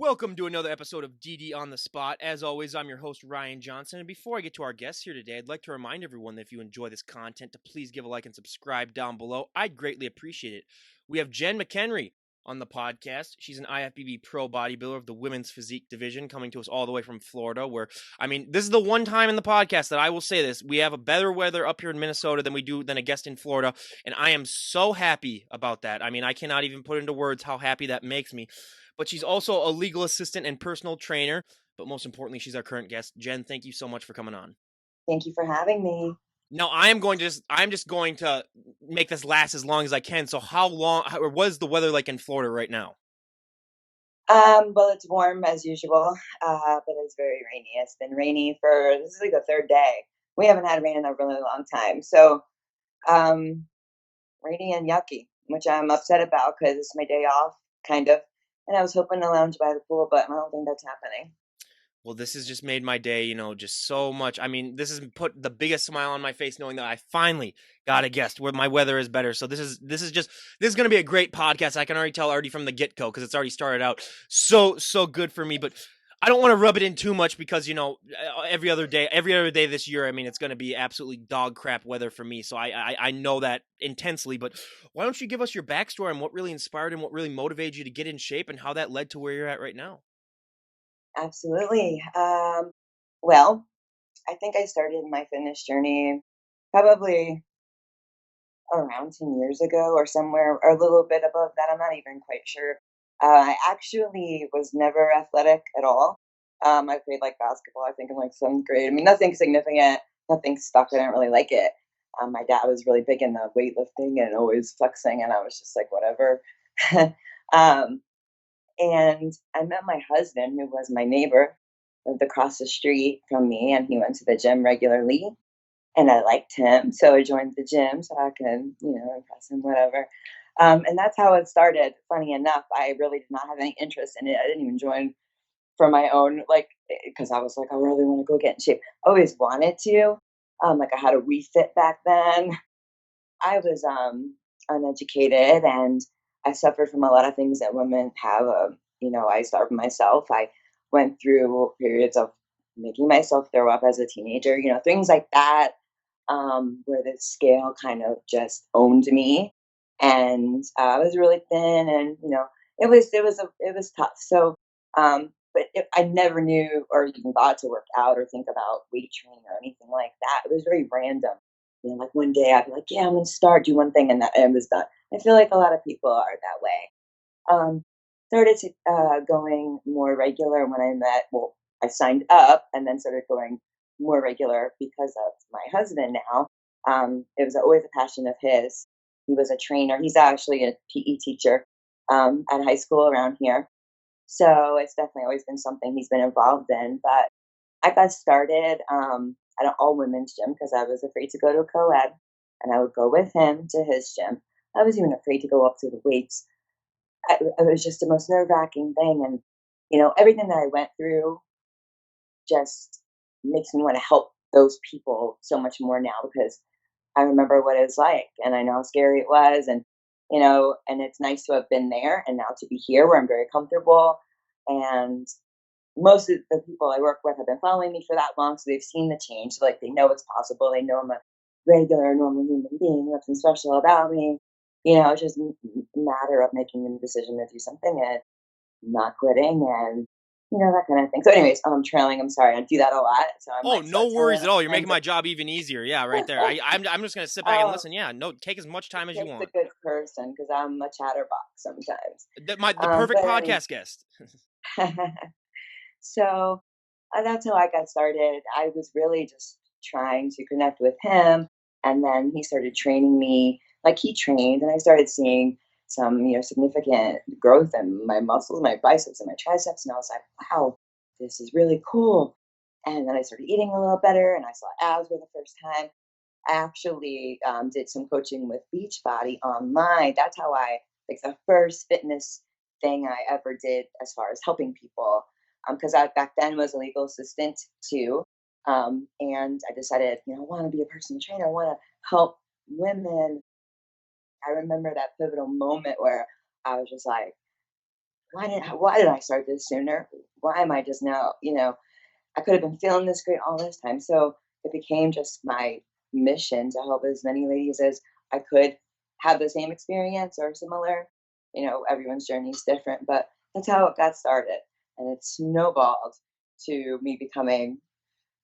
Welcome to another episode of DD on the Spot. As always, I'm your host, Ryan Johnson. And before I get to our guests here today, I'd like to remind everyone that if you enjoy this content, to please give a like and subscribe down below. I'd greatly appreciate it. We have Jen McEnery on the podcast. She's an IFBB pro bodybuilder of the women's physique division, coming to us all the way from Florida, where, this is the one time in the podcast that I will say this. We have a better weather up here in Minnesota than a guest in Florida, and I am so happy about that. I cannot even put into words how happy that makes me. But she's also a legal assistant and personal trainer. But most importantly, she's our current guest. Jen, thank you so much for coming on. Thank you for having me. Now, I'm just going to make this last as long as I can. So what is the weather like in Florida right now? Well, it's warm as usual, but it's very rainy. It's been rainy this is like the third day. We haven't had rain in a really long time. So, rainy and yucky, which I'm upset about because it's my day off, kind of. And I was hoping to lounge by the pool, but I don't think that's happening. Well, this has just made my day, just so much. This has put the biggest smile on my face knowing that I finally got a guest where my weather is better. So this is going to be a great podcast. I can already tell from the get-go because it's already started out so good for me, but I don't want to rub it in too much because, every other day this year, it's going to be absolutely dog crap weather for me. So I know that intensely, but why don't you give us your backstory on what really inspired and what really motivated you to get in shape and how that led to where you're at right now? Absolutely. Well, I think I started my fitness journey probably around 10 years ago or somewhere or a little bit above that. I'm not even quite sure. I actually was never athletic at all. I played like basketball, I think in like seventh grade. Nothing significant, nothing stuck. I didn't really like it. My dad was really big in the weightlifting and always flexing, and I was just like, whatever. um, and I met my husband, who was my neighbor, lived across the street from me, and he went to the gym regularly. And I liked him, so I joined the gym so I could, impress him, whatever. And that's how it started. Funny enough, I really did not have any interest in it. I didn't even join for my own, because I was like, I really want to go get in shape. I always wanted to. I had a Wii Fit back then. I was uneducated, and I suffered from a lot of things that women have. I starved myself. I went through periods of making myself throw up as a teenager, things like that, where the scale kind of just owned me. And I was really thin, and it was tough. So, I never knew or even thought to work out or think about weight training or anything like that. It was very random. Like one day I'd be like, yeah, I'm gonna start, do one thing, and that it was done. I feel like a lot of people are that way. Um, Started to going more regular when I signed up and then started going more regular because of my husband now. It was always a passion of his. He was a trainer. He's actually a PE teacher at high school around here. So it's definitely always been something he's been involved in. But I got started at an all women's gym because I was afraid to go to a co ed, and I would go with him to his gym. I was even afraid to go up to the weights. It was just the most nerve wracking thing. And, everything that I went through just makes me want to help those people so much more now because I remember what it was like and I know how scary it was. And it's nice to have been there and now to be here where I'm very comfortable. And most of the people I work with have been following me for that long, so they've seen the change. So, they know it's possible. They know I'm a regular, normal human being. Nothing special about me. It's just a matter of making the decision to do something and not quitting and that kind of thing. So, anyways, I'm trailing. I'm sorry. I do that a lot, so I Oh, might no start telling worries at all. You're making random. my job even easier. Yeah, right there. I'm just gonna sit back and Oh, listen. Yeah, no, take as much time as it you takes a want. good person because I'm a chatterbox sometimes. The perfect But anyway, podcast guest. so that's how I got started. I was really just trying to connect with him, and then he started training me like he trained, and I started seeing some, significant growth in my muscles, my biceps and my triceps, and I was like, wow, this is really cool. And then I started eating a little better, and I saw abs for the first time. I actually did some coaching with Beachbody online. That's how like the first fitness thing I ever did as far as helping people. Because I back then was a legal assistant too. And I decided, I want to be a personal trainer. I want to help women. I remember that pivotal moment where I was just like, why did I start this sooner? Why am I just now, I could have been feeling this great all this time. So it became just my mission to help as many ladies as I could have the same experience or similar. Everyone's journey is different, but that's how it got started. And it snowballed to me becoming,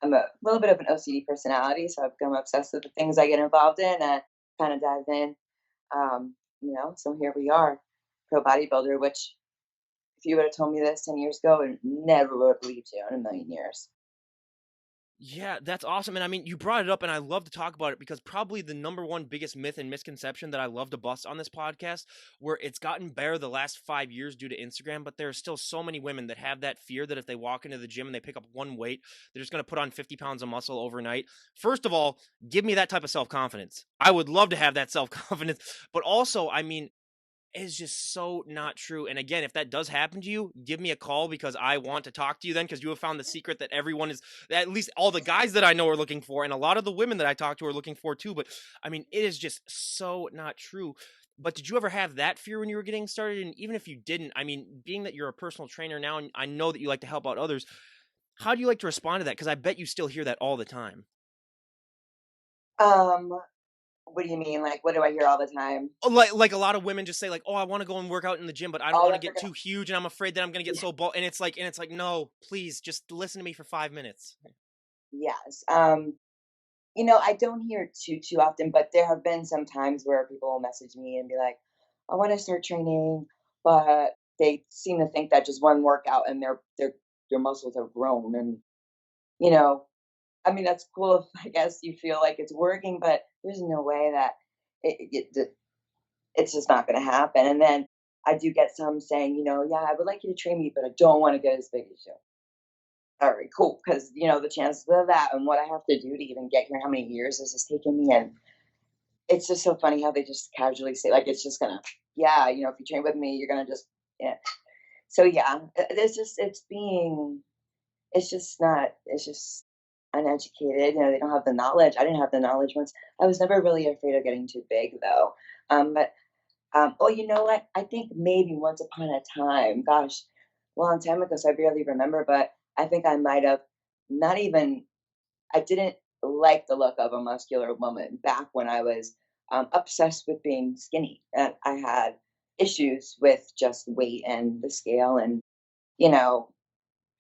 I'm a little bit of an OCD personality, so I've become obsessed with the things I get involved in and kind of dive in. So here we are, pro bodybuilder, which if you would have told me this 10 years ago, I never would have believed you in a million years. Yeah, that's awesome. And I mean, you brought it up, and I love to talk about it because probably the number one biggest myth and misconception that I love to bust on this podcast, where it's gotten better the last 5 years due to Instagram, but there are still so many women that have that fear that if they walk into the gym and they pick up one weight, they're just going to put on 50 pounds of muscle overnight. First of all, give me that type of self confidence. I would love to have that self confidence, but also, I mean, is just so not true. And again, if that does happen to you, give me a call because I want to talk to you then because you have found the secret that everyone is, at least all the guys that I know are looking for, and a lot of the women that I talk to are looking for too. But I mean, it is just so not true. But did you ever have that fear when you were getting started? And even if you didn't, I mean, being that you're a personal trainer now and I know that you like to help out others, how do you like to respond to that? Because I bet you still hear that all the time. Um, what do you mean? Like, what do I hear all the time? Oh, like a lot of women just say like, "Oh, I wanna go and work out in the gym, but I don't Oh, wanna that get they're gonna, too huge, and I'm afraid that I'm gonna get yeah, so and it's like, "No, please, just listen to me for 5 minutes." yes. I don't hear it too often, but there have been some times where people will message me and be like, "I want to start training," but they seem to think that just one workout and their muscles have grown. And you know, I mean, that's cool if I guess you feel like it's working, but there's no way that it's just not going to happen. And then I do get some saying, yeah, I would like you to train me, but I don't want to get as big as you. All right, cool. Because the chances of that and what I have to do to even get here, how many years this has taken me, and it's just so funny how they just casually say like it's just gonna, yeah, if you train with me, you're gonna just, yeah. So yeah, it's just not, it's just uneducated. They don't have the knowledge. I didn't have the knowledge once. I was never really afraid of getting too big though. But oh, you know what? I think maybe once upon a time, gosh, a long time ago, so I barely remember, but I think I might have not even, I didn't like the look of a muscular woman back when I was obsessed with being skinny. And I had issues with just weight and the scale and, you know,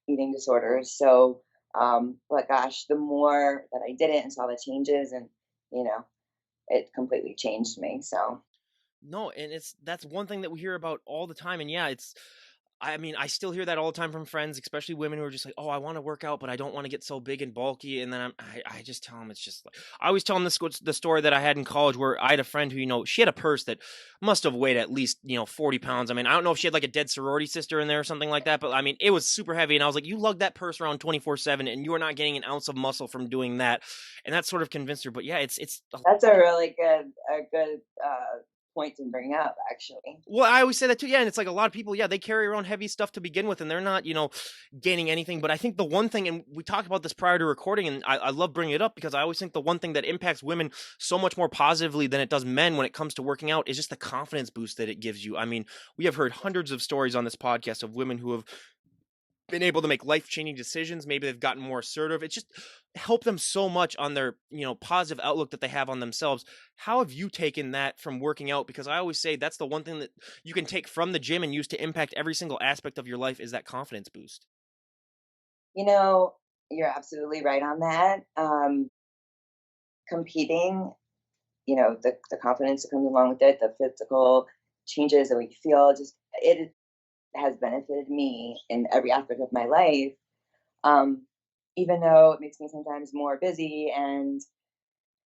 eating disorders. So, but gosh, the more that I did it and saw the changes and, you know, it completely changed me. So, No, and that's one thing that we hear about all the time, and yeah, it's I mean, I still hear that all the time from friends, especially women who are just like, "Oh, I want to work out, but I don't want to get so big and bulky." And then I just tell them it's just like I always tell them the story that I had in college where I had a friend who she had a purse that must have weighed at least 40 pounds. I mean, I don't know if she had like a dead sorority sister in there or something like that, but I mean, it was super heavy. And I was like, "You lug that purse around 24/7, and you are not getting an ounce of muscle from doing that." And that sort of convinced her. But yeah, it's that's a good point to bring up, actually. well, I always say that too. Yeah, and it's like a lot of people, yeah, they carry around heavy stuff to begin with, and they're not, gaining anything. But I think the one thing, and we talked about this prior to recording, and I love bringing it up because I always think the one thing that impacts women so much more positively than it does men when it comes to working out is just the confidence boost that it gives you. I mean, we have heard hundreds of stories on this podcast of women who have been able to make life-changing decisions. Maybe they've gotten more assertive. It's just helped them so much on their, positive outlook that they have on themselves. How have you taken that from working out? Because I always say that's the one thing that you can take from the gym and use to impact every single aspect of your life is that confidence boost. You know, you're absolutely right on that. Competing, the confidence that comes along with it, the physical changes that we feel, just it has benefited me in every aspect of my life. Um, Even though it makes me sometimes more busy and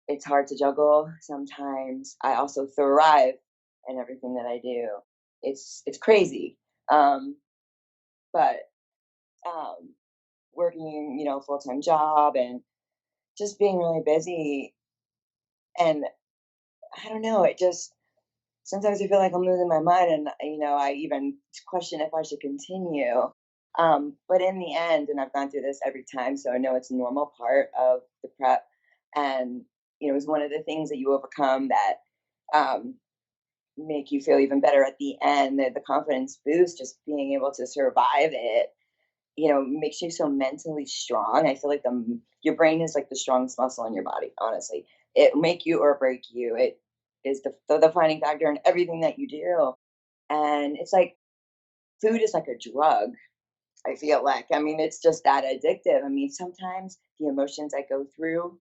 it's hard to juggle, sometimes I also thrive in everything that I do. It's crazy. Um, but um, working, a full time job and just being really busy, and I don't know, it just sometimes I feel like I'm losing my mind, and I even question if I should continue. But in the end, and I've gone through this every time, so I know it's a normal part of the prep. And it's one of the things that you overcome that um, make you feel even better at the end. The confidence boost, just being able to survive it, makes you so mentally strong. I feel like your brain is like the strongest muscle in your body, honestly. It make you or break you. It is the defining factor in everything that you do. And it's like food is like a drug, I feel like. I mean, it's just that addictive. I mean, sometimes the emotions I go through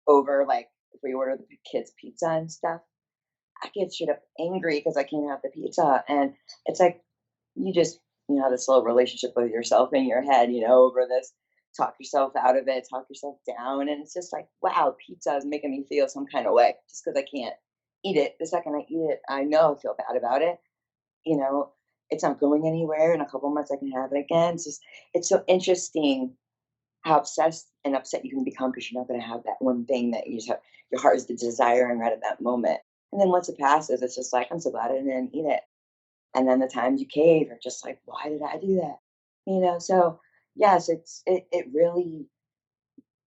over, like, if we order the kids pizza and stuff, I get straight up angry because I can't have the pizza. And it's like you just, have this little relationship with yourself in your head, over this, talk yourself out of it, talk yourself down. And it's just like, wow, pizza is making me feel some kind of way just because I can't eat it. The second I eat it, I know I feel bad about it. You know, it's not going anywhere. In a couple months, I can have it again. It's so interesting how obsessed and upset you can become because you're not going to have that one thing that you just have, your heart is desiring right at that moment. And then once it passes, it's just like, I'm so glad I didn't eat it. And then the times you cave are just like, why did I do that? So yes, it really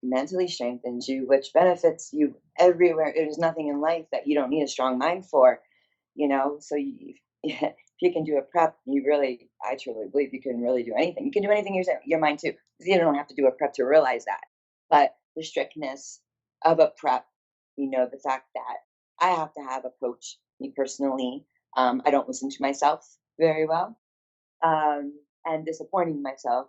mentally strengthens you, which benefits you everywhere. There's nothing in life that you don't need a strong mind for, So if you can do a prep, I truly believe you can really do anything. You can do anything your mind too. You don't have to do a prep to realize that. But the strictness of a prep, the fact that I have to have a coach, me personally, I don't listen to myself very well, and disappointing myself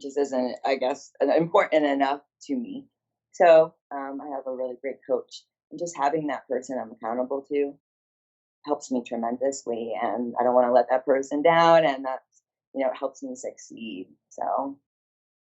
just isn't, I guess, important enough to me. So I have a really great coach, and just having that person I'm accountable to helps me tremendously. And I don't want to let that person down, and it helps me succeed. So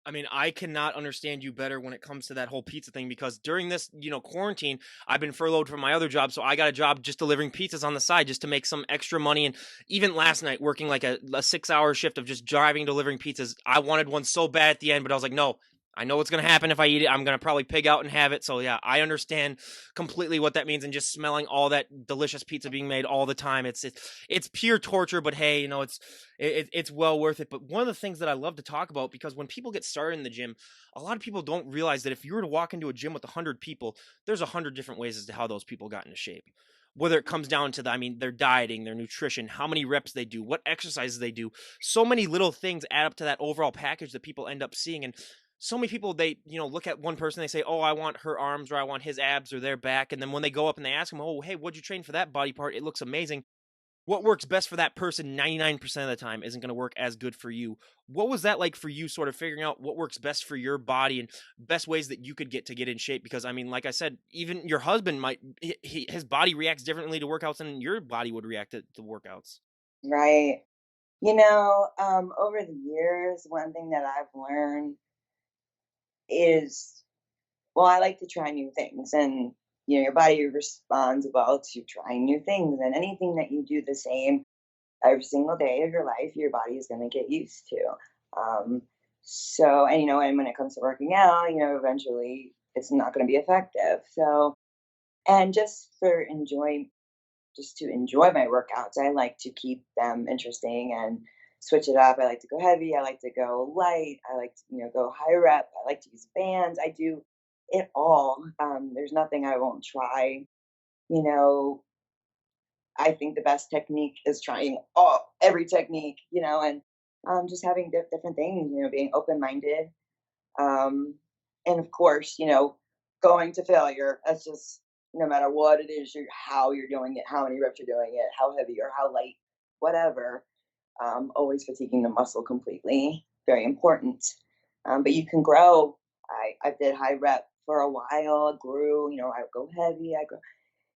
I mean, I cannot understand you better when it comes to that whole pizza thing because during this, quarantine, I've been furloughed from my other job, so I got a job just delivering pizzas on the side just to make some extra money. And even last night, working like a 6 hour shift of just driving, delivering pizzas, I wanted one so bad at the end, but I was like, no. I know what's going to happen if I eat it. I'm going to probably pig out and have it. So, yeah, I understand completely what that means. And just smelling all that delicious pizza being made all the time. It's pure torture, but hey, it's well worth it. But one of the things that I love to talk about, because when people get started in the gym, a lot of people don't realize that if you were to walk into a gym with 100 people, there's 100 different ways as to how those people got into shape. Whether it comes down to their dieting, their nutrition, how many reps they do, what exercises they do, so many little things add up to that overall package that people end up seeing. And so many people, they look at one person, they say, oh, I want her arms, or I want his abs or their back, and then when they go up and they ask them, oh, hey, what'd you train for that body part, it looks amazing. What works best for that person 99% of the time isn't going to work as good for you. What was that like for you, sort of figuring out what works best for your body and best ways that you could get in shape? Because I mean, like I said, even your husband might, his body reacts differently to workouts than your body would react to workouts. right. Over the years, one thing that I've learned is, well, I like to try new things, and your body responds well to trying new things, and anything that you do the same every single day of your life, your body is going to get used to. Um, and when it comes to working out, eventually it's not going to be effective. So, and just to enjoy my workouts, I like to keep them interesting and switch it up. I like to go heavy. I like to go light. I like to, go high rep. I like to use bands. I do it all. There's nothing I won't try. You know, I think the best technique is trying every technique, and just having different things, being open minded. Um, and of course, going to failure. That's just no matter what it is, how you're doing it, how many reps you're doing it, how heavy or how light, whatever. Always fatiguing the muscle completely, very important. But you can grow. I did high rep for a while, grew, I would go heavy, I go,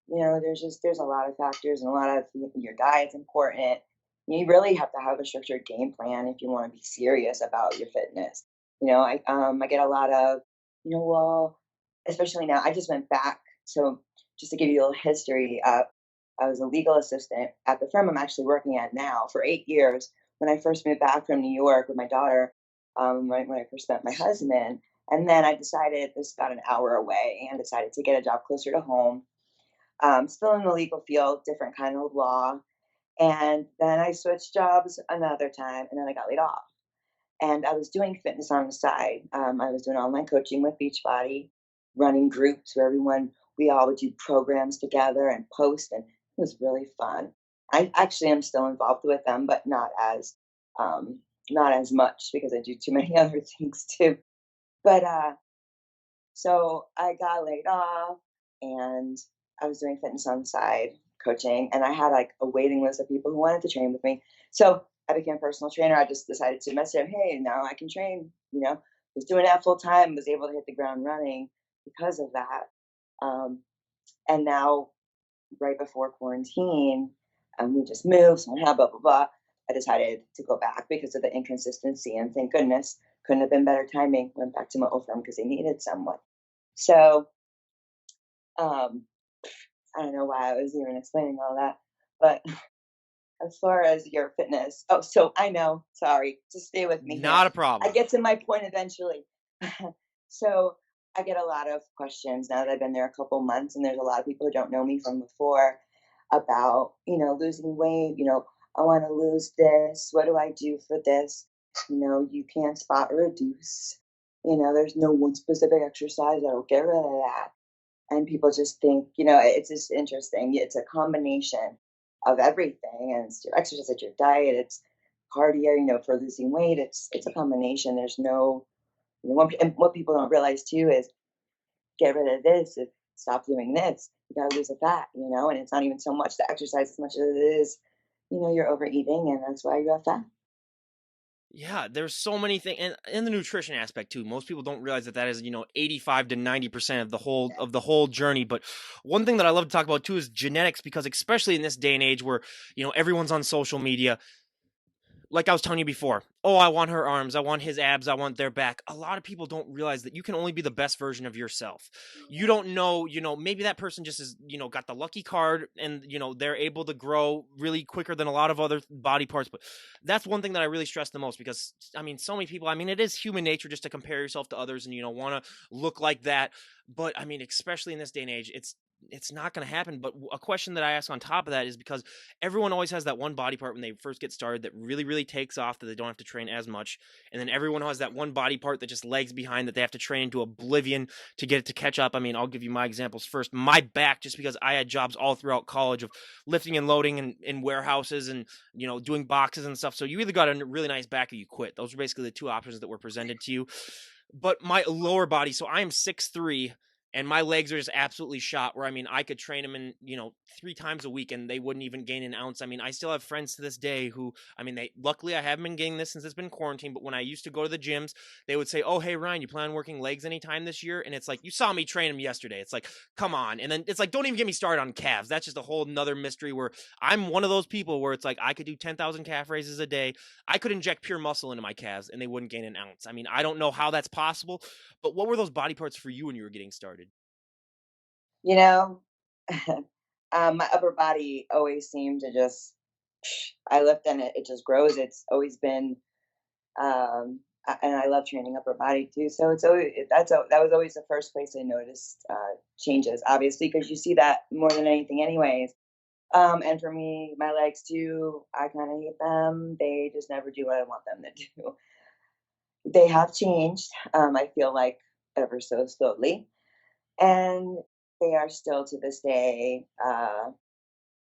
there's a lot of factors, and a lot of your diet's important. You really have to have a structured game plan if you want to be serious about your fitness. I get a lot of, well, especially now, I just went back. So just to give you a little history, I was a legal assistant at the firm I'm actually working at now for 8 years. When I first moved back from New York with my daughter, when I first met my husband, and then I decided, this is about an hour away, and decided to get a job closer to home, still in the legal field, different kind of law. And then I switched jobs another time, and then I got laid off. And I was doing fitness on the side. I was doing online coaching with Beachbody, running groups where we all would do programs together and post. And was really fun. I actually am still involved with them, but um, not as much because I do too many other things too. But so I got laid off, and I was doing fitness on the side, coaching, and I had like a waiting list of people who wanted to train with me. So I became a personal trainer. I just decided to message him, hey, now I can train. Was doing that full time, was able to hit the ground running because of that. Um, and now, right before quarantine, we just moved, so blah blah blah. I decided to go back because of the inconsistency, and thank goodness, couldn't have been better timing. Went back to my old firm because they needed someone. So um, I don't know why I was even explaining all that, but as far as your fitness, oh, so I know, sorry, just stay with me here. Not a I problem. get to my point eventually. So I get a lot of questions now that I've been there a couple months, and there's a lot of people who don't know me from before about, losing weight. I want to lose this. What do I do for this? You can't spot reduce. There's no one specific exercise that'll get rid of that. And people just think, it's just interesting. It's a combination of everything, and it's your exercise, it's your diet, it's cardio, for losing weight. It's a combination. There's no, and what people don't realize too is get rid of this, stop doing this. You gotta lose the fat, and it's not even so much the exercise as much as it is, you're overeating, and that's why you have fat. Yeah, there's so many things, and in the nutrition aspect too. Most people don't realize that that is 85 to 90% of the whole journey. But one thing that I love to talk about too is genetics, because especially in this day and age where everyone's on social media, like I was telling you before, oh, I want her arms, I want his abs, I want their back. A lot of people don't realize that you can only be the best version of yourself. You don't know, maybe that person just is, got the lucky card, and, they're able to grow really quicker than a lot of other body parts. But that's one thing that I really stress the most, because, I mean, so many people, I mean, it is human nature just to compare yourself to others and, want to look like that. But I mean, especially in this day and age, it's not going to happen. But a question that I ask on top of that is because everyone always has that one body part when they first get started that really, really takes off, that they don't have to train as much. And then everyone has that one body part that just lags behind, that they have to train into oblivion to get it to catch up. I mean, I'll give you my examples first. My back, just because I had jobs all throughout college of lifting and loading in warehouses and, doing boxes and stuff. So you either got a really nice back or you quit. Those are basically the two options that were presented to you. But my lower body, so I am 6'3", and my legs are just absolutely shot, where I mean I could train them in, 3 times a week and they wouldn't even gain an ounce. I mean, I still have friends to this day who, I mean, they, luckily I haven't been getting this since it's been quarantine, but when I used to go to the gyms, they would say, oh, hey Ryan, you plan on working legs anytime this year? And it's like, you saw me train them yesterday. It's like, come on. And then it's like, don't even get me started on calves. That's just a whole nother mystery, where I'm one of those people where it's like I could do 10,000 calf raises a day. I could inject pure muscle into my calves and they wouldn't gain an ounce. I mean, I don't know how that's possible. But what were those body parts for you when you were getting started? You know, my upper body always seemed to just, I lift and it just grows. It's always been, and I love training upper body too. So it's always that was always the first place I noticed changes. Obviously, because you see that more than anything, anyways. And for me, my legs too, I kind of hate them. They just never do what I want them to do. They have changed. I feel like ever so slowly, and they are still to this day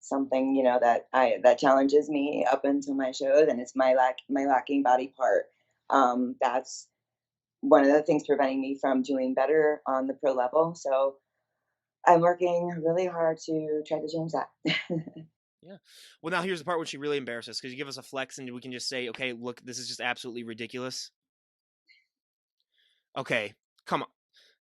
something that challenges me up until my shows, and it's my lacking body part. That's one of the things preventing me from doing better on the pro level. So I'm working really hard to try to change that. Yeah. Well, now here's the part when she really embarrasses us. Could you give us a flex and we can just say, okay, look, this is just absolutely ridiculous? Okay. Come on.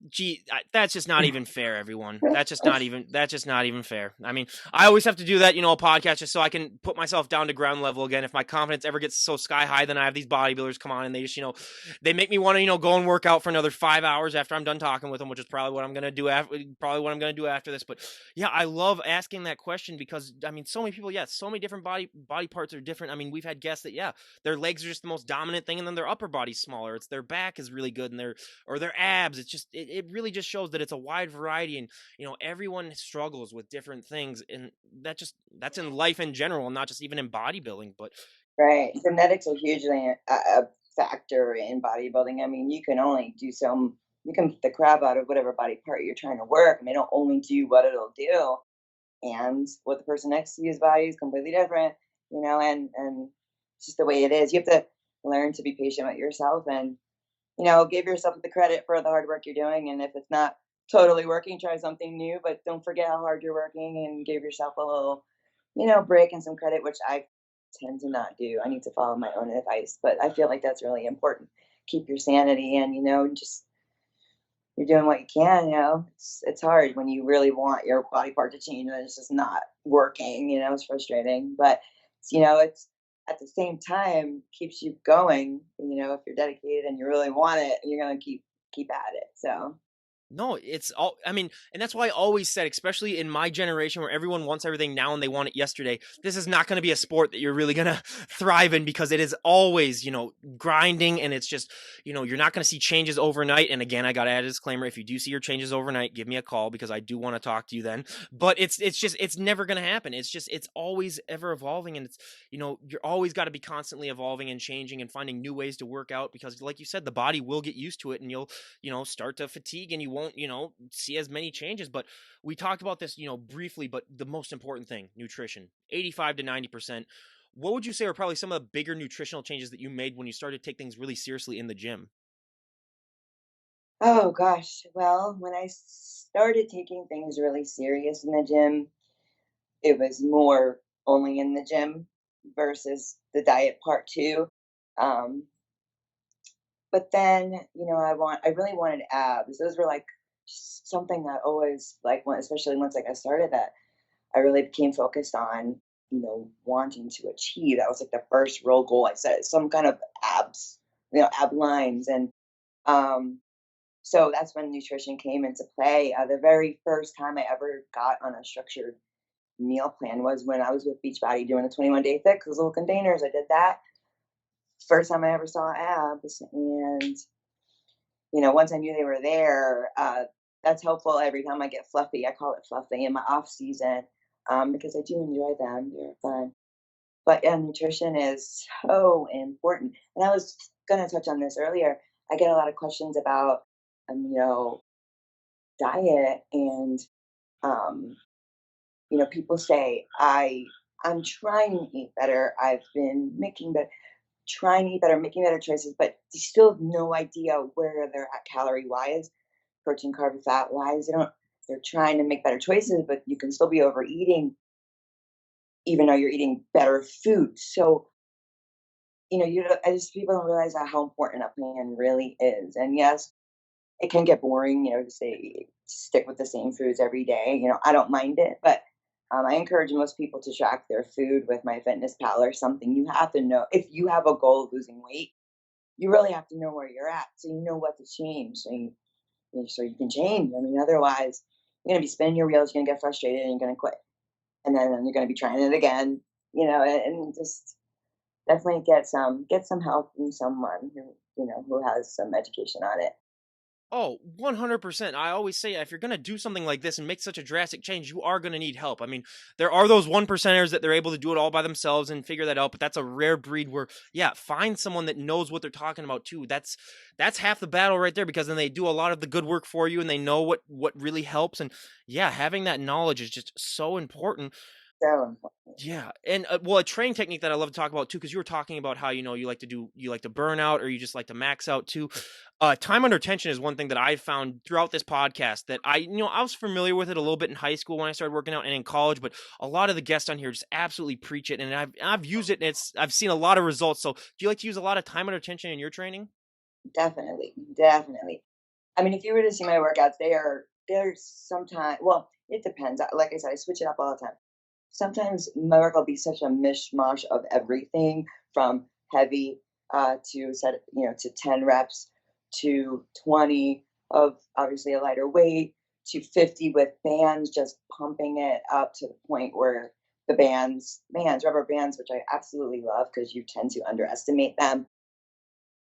Gee, that's just not even fair, everyone. That's just not even fair. I mean, I always have to do that, a podcast just so I can put myself down to ground level again. If my confidence ever gets so sky high, then I have these bodybuilders come on and they just, they make me want to, go and work out for another 5 hours after I'm done talking with them, which is probably what I'm gonna do after this. But yeah, I love asking that question because I mean, so many people, yeah, so many different body parts are different. I mean, we've had guests that, yeah, their legs are just the most dominant thing, and then their upper body's smaller. It's their back is really good, and their abs. It's just it really just shows that it's a wide variety, and everyone struggles with different things, and that's in life in general, and not just even in bodybuilding. But Right. Genetics are hugely a factor in bodybuilding. I mean, you can beat the crap out of whatever body part you're trying to work, and they don't only do what it'll do. and what the person next to you's body is completely different, and it's just the way it is. You have to learn to be patient with yourself and, give yourself the credit for the hard work you're doing. And if it's not totally working, try something new, but don't forget how hard you're working and give yourself a little, break and some credit, which I tend to not do. I need to follow my own advice, but I feel like that's really important. Keep your sanity and, just you're doing what you can, it's hard when you really want your body part to change and it's just not working, it's frustrating. But it's at the same time keeps you going, if you're dedicated and you really want it, you're gonna keep at it. So No, it's all I mean, and that's why I always said, especially in my generation where everyone wants everything now and they want it yesterday, this is not going to be a sport that you're really going to thrive in because it is always, grinding and it's just, you're not going to see changes overnight. And again, I got to add a disclaimer. If you do see your changes overnight, give me a call because I do want to talk to you then. But it's never going to happen. It's always ever evolving. And you're always got to be constantly evolving and changing and finding new ways to work out because like you said, the body will get used to it and you'll start to fatigue and you won't, see as many changes. But we talked about this, briefly, but the most important thing, nutrition, 85 to 90%. What would you say are probably some of the bigger nutritional changes that you made when you started to take things really seriously in the gym? oh gosh, well, when I started taking things really serious in the gym, it was more only in the gym versus the diet part too. Um, but then, I really wanted abs. Those were like something that always like when, especially once like I started that, I really became focused on, wanting to achieve. That was like the first real goal I set, some kind of abs, ab lines. And um so that's when nutrition came into play. The very first time I ever got on a structured meal plan was when I was with Beachbody doing the 21-day fix, those little containers. I did that. First time I ever saw abs. And, once I knew they were there, that's helpful every time I get fluffy. I call it fluffy in my off season because I do enjoy them. They're fun. But yeah, nutrition is so important. And I was going to touch on this earlier. I get a lot of questions about, diet and um, people say I'm trying to eat better. I've been trying to eat better, making better choices, but they still have no idea where they're at calorie wise, protein, carb, and fat wise. They're trying to make better choices, but you can still be overeating even though you're eating better food. So, I just people don't realize how important a plan really is. And yes, it can get boring, to say stick with the same foods every day. I don't mind it, but I encourage most people to track their food with MyFitnessPal or something. You have to know if you have a goal of losing weight, you really have to know where you're at, so you know what to change, so you can change. I mean, otherwise, you're gonna be spinning your wheels, you're gonna get frustrated, and you're gonna quit, and then you're gonna be trying it again. And just definitely get some help from someone who has some education on it. Oh, 100%. I always say if you're going to do something like this and make such a drastic change, you are going to need help. I mean, there are those one percenters that they're able to do it all by themselves and figure that out, but that's a rare breed where, yeah, find someone that knows what they're talking about too. That's half the battle right there because then they do a lot of the good work for you and they know what really helps. And yeah, having that knowledge is just so important. So Yeah, and, well, a training technique that I love to talk about too, because you were talking about how, you like to burn out or you just like to max out too. Time under tension is one thing that I've found throughout this podcast that I was familiar with it a little bit in high school when I started working out and in college, but a lot of the guests on here just absolutely preach it, and I've used it, and I've seen a lot of results. So, do you like to use a lot of time under tension in your training? definitely, definitely. I mean, if you were to see my workouts, there's sometimes, well, it depends. Like I said, I switch it up all the time. Sometimes my work will be such a mishmash of everything from heavy to 10 reps to 20 of obviously a lighter weight to 50 with bands, just pumping it up to the point where the rubber bands, which I absolutely love because you tend to underestimate them,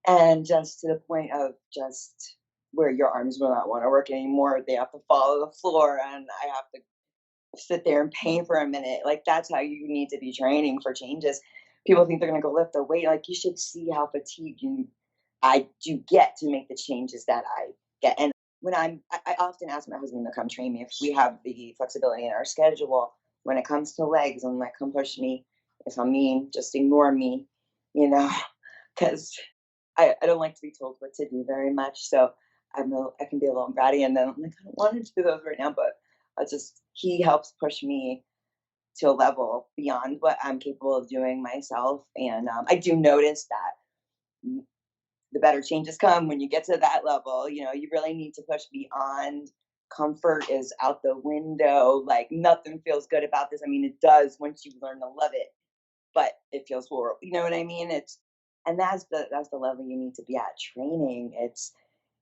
and just to the point of just where your arms will not want to work anymore. They have to fall to the floor, and I have to sit there in pain for a minute. Like that's how you need to be training for changes. People think they're going to go lift a weight. Like you should see how fatigued I do get to make the changes that I get. And when I often ask my husband to come train me if we have the flexibility in our schedule. When it comes to legs, I'm like, come push me. If I'm mean, just ignore me, you know, because I don't like to be told what to do very much. So I can be a little bratty, and then I'm like, I don't want to do those right now, but he helps push me to a level beyond what I'm capable of doing myself. And I do notice that the better changes come when you get to that level. You know, you really need to push beyond. Comfort is out the window. Like nothing feels good about this. I mean, it does once you learn to love it, but it feels horrible. You know what I mean? And that's the level you need to be at training. It's,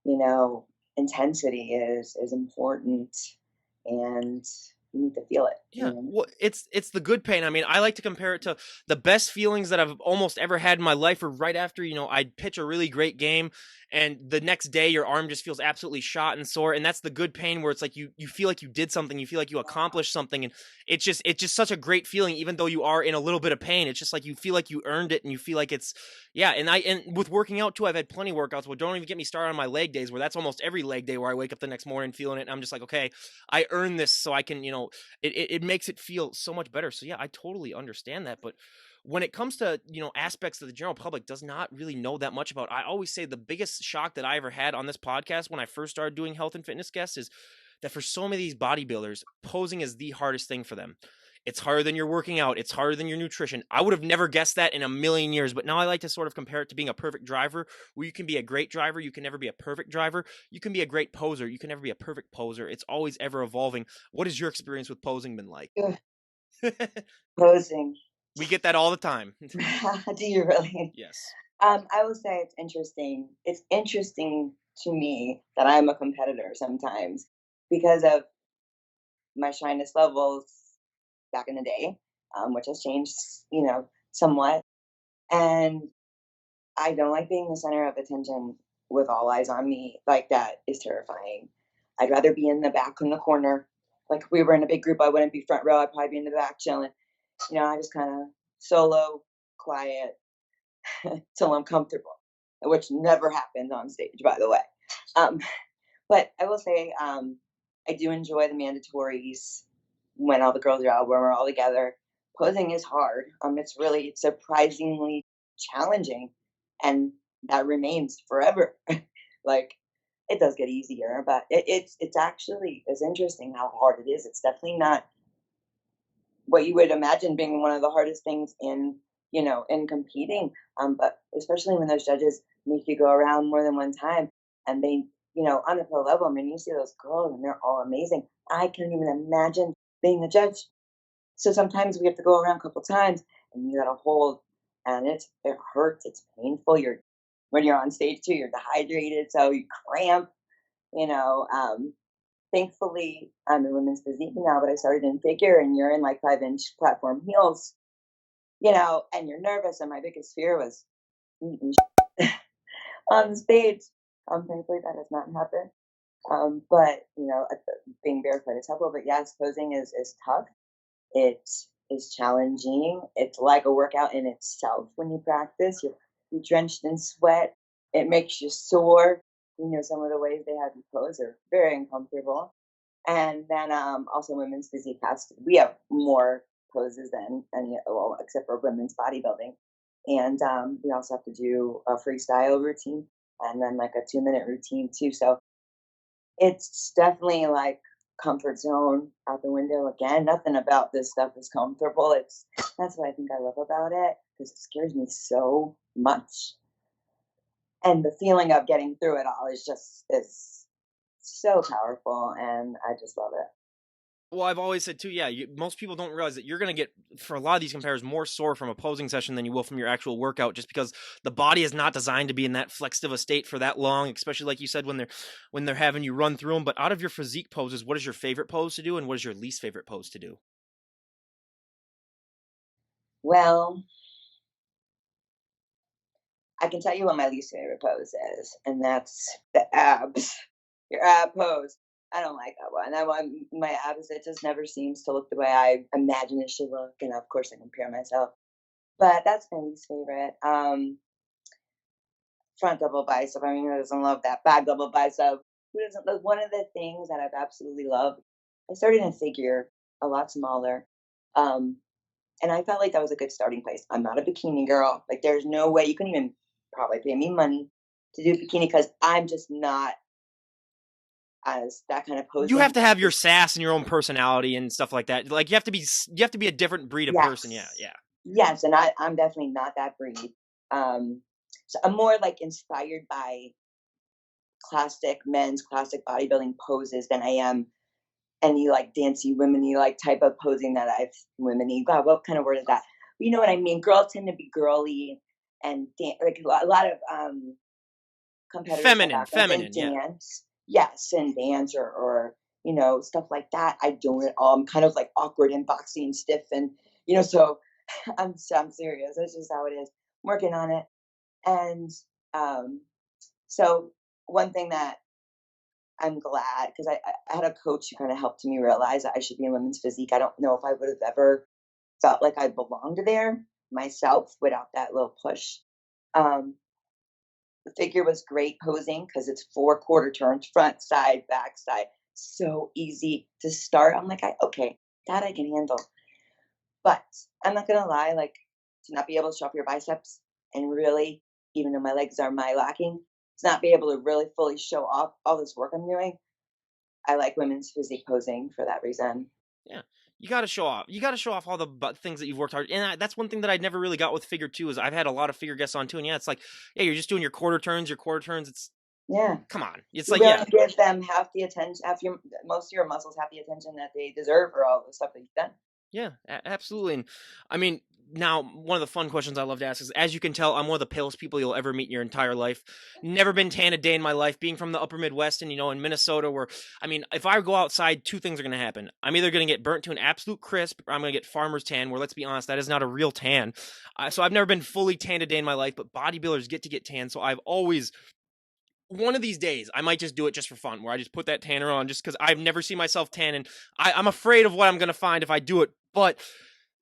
you know, intensity is important, and you need to feel it, Yeah, well, it's the good pain. I mean, I like to compare it to the best feelings that I've almost ever had in my life are right after, I'd pitch a really great game and the next day your arm just feels absolutely shot and sore. And that's the good pain where it's like you feel like you did something, you feel like you accomplished something, and it's just such a great feeling, even though you are in a little bit of pain. It's just like you feel like you earned it and you feel like it's yeah, and with working out too, I've had plenty of workouts. Well, don't even get me started on my leg days where that's almost every leg day where I wake up the next morning feeling it and I'm just like, okay, I earned this so I can, it makes it feel so much better. So yeah, I totally understand that. But when it comes to aspects that the general public does not really know that much about, I always say the biggest shock that I ever had on this podcast when I first started doing health and fitness guests is that for so many of these bodybuilders, posing is the hardest thing for them. It's harder than your working out. It's harder than your nutrition. I would have never guessed that in a million years, but now I like to sort of compare it to being a perfect driver, where you can be a great driver. You can never be a perfect driver. You can be a great poser. You can never be a perfect poser. It's always ever evolving. What has your experience with posing been like? Ugh, posing. We get that all the time. Do you really? Yes. I will say it's interesting. It's interesting to me that I'm a competitor sometimes because of my shyness levels back in the day, which has changed, somewhat. And I don't like being the center of attention with all eyes on me. Like that is terrifying. I'd rather be in the back in the corner. Like if we were in a big group, I wouldn't be front row. I'd probably be in the back chilling. I just kind of solo, quiet, till I'm comfortable, which never happens on stage, by the way. Um, but I will say, I do enjoy the mandatories when all the girls are out, when we're all together. Posing is hard. It's really surprisingly challenging, and that remains forever. Like it does get easier, but it's actually it's interesting how hard it is. It's definitely not what you would imagine being one of the hardest things in competing. But especially when those judges make you go around more than one time, and they, on the pro level, I mean, you see those girls and they're all amazing. I can't even imagine being the judge. So sometimes we have to go around a couple times, and you got to hold, and it hurts. It's painful. You're when you're on stage too. You're dehydrated, so you cramp. You know, thankfully, I'm in women's physique now, but I started in figure, and you're in like 5-inch platform heels, and you're nervous. And my biggest fear was eating on stage. Thankfully, that has not happened. But being barefoot is helpful. But yes, posing is tough. It is challenging. It's like a workout in itself when you practice. You're drenched in sweat. It makes you sore. Some of the ways they have you pose are very uncomfortable. And then also women's physique we have more poses than any, well, except for women's bodybuilding. And we also have to do a freestyle routine and then like a 2-minute routine too. So it's definitely like comfort zone out the window again. Nothing about this stuff is comfortable. That's what I think I love about it because it scares me so much. And the feeling of getting through it all is so powerful, and I just love it. Well, I've always said too, yeah, most people don't realize that you're going to get, for a lot of these competitors, more sore from a posing session than you will from your actual workout, just because the body is not designed to be in that flexed of a state for that long, especially like you said, when they're having you run through them. But out of your physique poses, what is your favorite pose to do, and what is your least favorite pose to do? Well, I can tell you what my least favorite pose is, and that's the abs. Your ab pose. I don't like that one. I want my abs. It just never seems to look the way I imagine it should look, and of course I compare myself. But that's my least favorite. Front double bicep. I mean, who doesn't love that back double bicep? Who doesn't? Like, one of the things that I've absolutely loved, I started in figure, a lot smaller, um, and I felt like that was a good starting place. I'm not a bikini girl. Like, there's no way you couldn't even probably pay me money to do bikini because I'm just not as that kind of You have posing. to have your sass and your own personality and stuff like that. Like, you have to be a different breed of person. Yeah, Yes. yeah. Yes, and I'm definitely not that breed. Um, so I'm more like inspired by men's classic bodybuilding poses than I am any like dancey women-y like type of posing that I've women-y. God, what kind of word is that? You know what I mean? Girls tend to be girly and like a lot of competitors have Feminine, backgrounds in feminine. Yeah. dance. Yes, and dance or stuff like that. I don't at all. I'm kind of like awkward and boxy and stiff and so I'm serious. That's just how it is. I'm working on it. And um, so one thing that I'm glad because I had a coach who kind of helped me realize that I should be in women's physique. I don't know if I would have ever felt like I belonged there myself without that little push. Um, the figure was great posing because it's 4 quarter turns, front, side, back, side. So easy to start. I'm like, okay, that I can handle. But I'm not gonna lie, like to not be able to show off your biceps and really, even though my legs are my lacking, to not be able to really fully show off all this work I'm doing. I like women's physique posing for that reason. Yeah, you got to show off. You got to show off all the things that you've worked hard. And that's one thing that I never really got with figure too. Is I've had a lot of figure guests on too, and yeah, it's like, yeah, you're just doing your quarter turns, your quarter turns. It's Yeah. come on. It's You like, yeah, don't give them half the attention, half your most of your muscles have the attention that they deserve for all the stuff that you've done. yeah, absolutely. And I mean, now one of the fun questions I love to ask is, as you can tell, I'm one of the palest people you'll ever meet in your entire life. Never been tan a day in my life. Being from the upper Midwest and in Minnesota, where I mean, if I go outside, two things are going to happen. I'm either going to get burnt to an absolute crisp, or I'm going to get farmer's tan. Where let's be honest, that is not a real tan. So I've never been fully tanned a day in my life, but bodybuilders get to get tan. So I've always one of these days, I might just do it just for fun, where I just put that tanner on, just because I've never seen myself tan, and I'm afraid of what I'm gonna find if I do it. But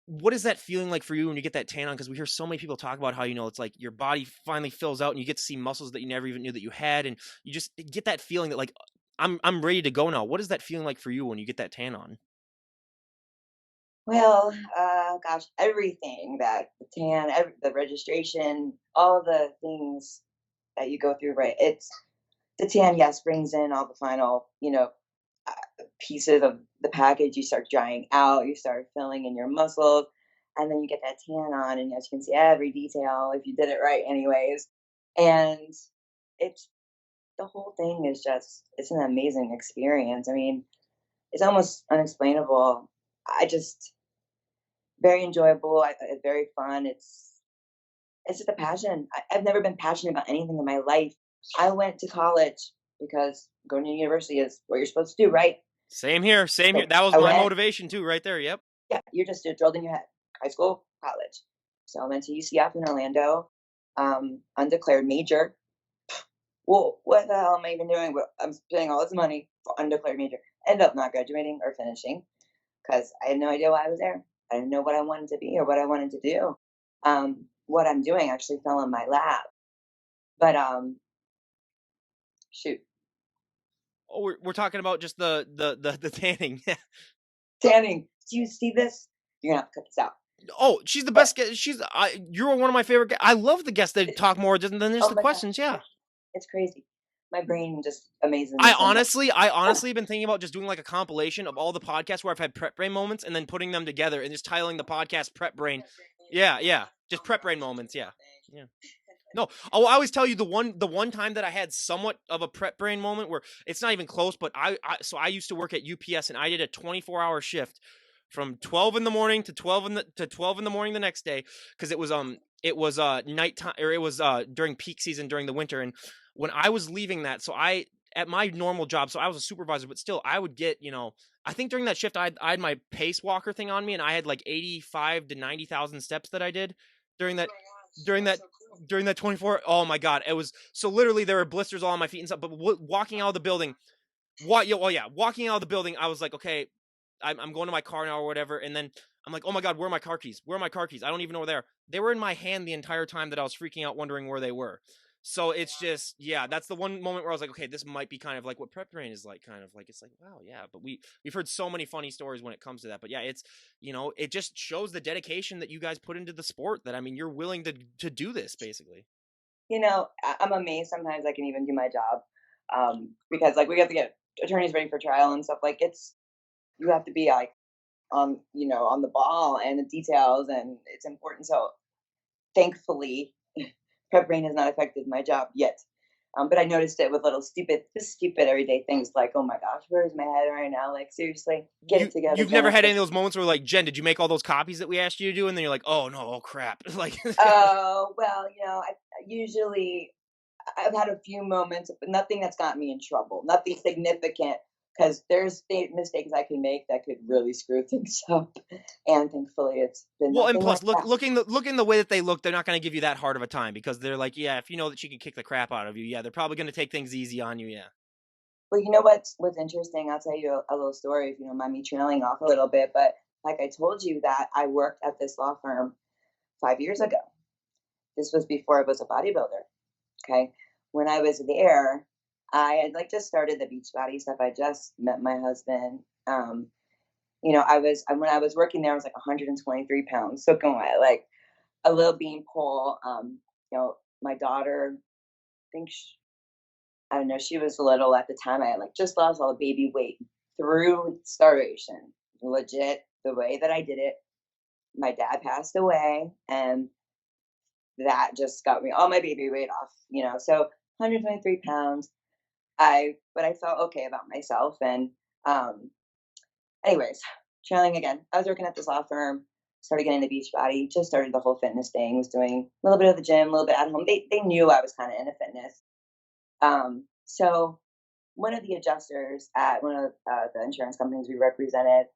what is that feeling like for you when you get that tan on? Because we hear so many people talk about how it's like your body finally fills out, and you get to see muscles that you never even knew that you had, and you just get that feeling that like I'm ready to go now. What is that feeling like for you when you get that tan on? Well, gosh, everything that the tan, the registration, all the things that you go through, right? It's the tan, yes, brings in all the final, pieces of the package. You start drying out, you start filling in your muscles, and then you get that tan on, and as you can see, every detail if you did it right, anyways. And it's the whole thing is just it's an amazing experience. I mean, it's almost unexplainable. I just very enjoyable. Very fun. It's just a passion. I've never been passionate about anything in my life. I went to college because going to university is what you're supposed to do, right? Same here, same here. So That was I my went. motivation too, right there. Yep. Yeah, you're just drilled in your head. High school, college. So I went to UCF in Orlando, undeclared major. Well, what the hell am I even doing? I'm spending all this money for undeclared major. Ended up not graduating or finishing because I had no idea why I was there. I didn't know what I wanted to be or what I wanted to do. What I'm doing actually fell in my lap. But shoot, Oh, we're talking about just the tanning. tanning. Do you see this? You're gonna have to cut this out. Oh, she's the But best guest. You're one of my favorite. I love the guests that it, talk more than just oh the my questions. gosh, Yeah. it's crazy. My brain just amazes me sometimes. I Oh, honestly been thinking about just doing like a compilation of all the podcasts where I've had prep brain moments and then putting them together and just titling the podcast Prep Brain. Yeah, yeah. Just prep brain moments. Yeah. Yeah. No, I always tell you the one time that I had somewhat of a prep brain moment where it's not even close, but I used to work at UPS and I did a 24-hour shift from 12 in the morning to 12 in the morning the next day because it was nighttime, or it was during peak season during the winter. And when I was leaving that, so I at my normal job, so I was a supervisor, but still I would get, I think during that shift I had my pace walker thing on me and I had like 85 to 90,000 steps that I did during that during that during that 24. Oh my god, it was so literally there were blisters all on my feet and stuff. But walking out of the building, walking out of the building, I was like, okay, I'm going to my car now or whatever. And then I'm like, oh my god, where are my car keys? Where are my car keys? I don't even know where they are. They were in my hand the entire time that I was freaking out, wondering where they were. So it's just, yeah, that's the one moment where I was like, okay, this might be kind of like what prep training is like, kind of like, it's like, wow, yeah. But we've heard so many funny stories when it comes to that. But yeah, it's, it just shows the dedication that you guys put into the sport, that I mean, you're willing to do this basically. I'm amazed sometimes I can even do my job, because like we have to get attorneys ready for trial and stuff. Like you have to be like on the ball and the details, and it's important. So thankfully, prep brain has not affected my job yet. But I noticed it with little just stupid everyday things like, oh my gosh, where's my head right now? Like seriously, get it together, You've never had Jennifer. any of those moments where like, Jen, did you make all those copies that we asked you to do? And then you're like, oh no, oh crap. Like, Oh well, I usually I've had a few moments, but nothing that's gotten me in trouble. Nothing significant, because there's mistakes I can make that could really screw things up, and thankfully it's been well, and nothing like plus, that. looking the way that they look, they're not going to give you that hard of a time, because they're like, yeah, if you know that she can kick the crap out of you, yeah, they're probably going to take things easy on you, yeah. Well, you know what's interesting? I'll tell you a little story if you don't mind me trailing off a little bit. But like I told you that I worked at this law firm 5 years ago. This was before I was a bodybuilder. Okay. When I was there, I had like just started the beach body stuff. I just met my husband. When I was working there, I was like 123 pounds, soaking wet, like a little bean pole. My daughter, think I don't know, she was little at the time. I had like just lost all the baby weight through starvation. Legit, the way that I did it. My dad passed away, and that just got me all my baby weight off. So 123 pounds. But I felt okay about myself. And um, anyways, trailing again. I was working at this law firm, started getting the beach body, just started the whole fitness thing, was doing a little bit of the gym, a little bit at home. They knew I was kind of into fitness. So one of the adjusters at one of the insurance companies we represented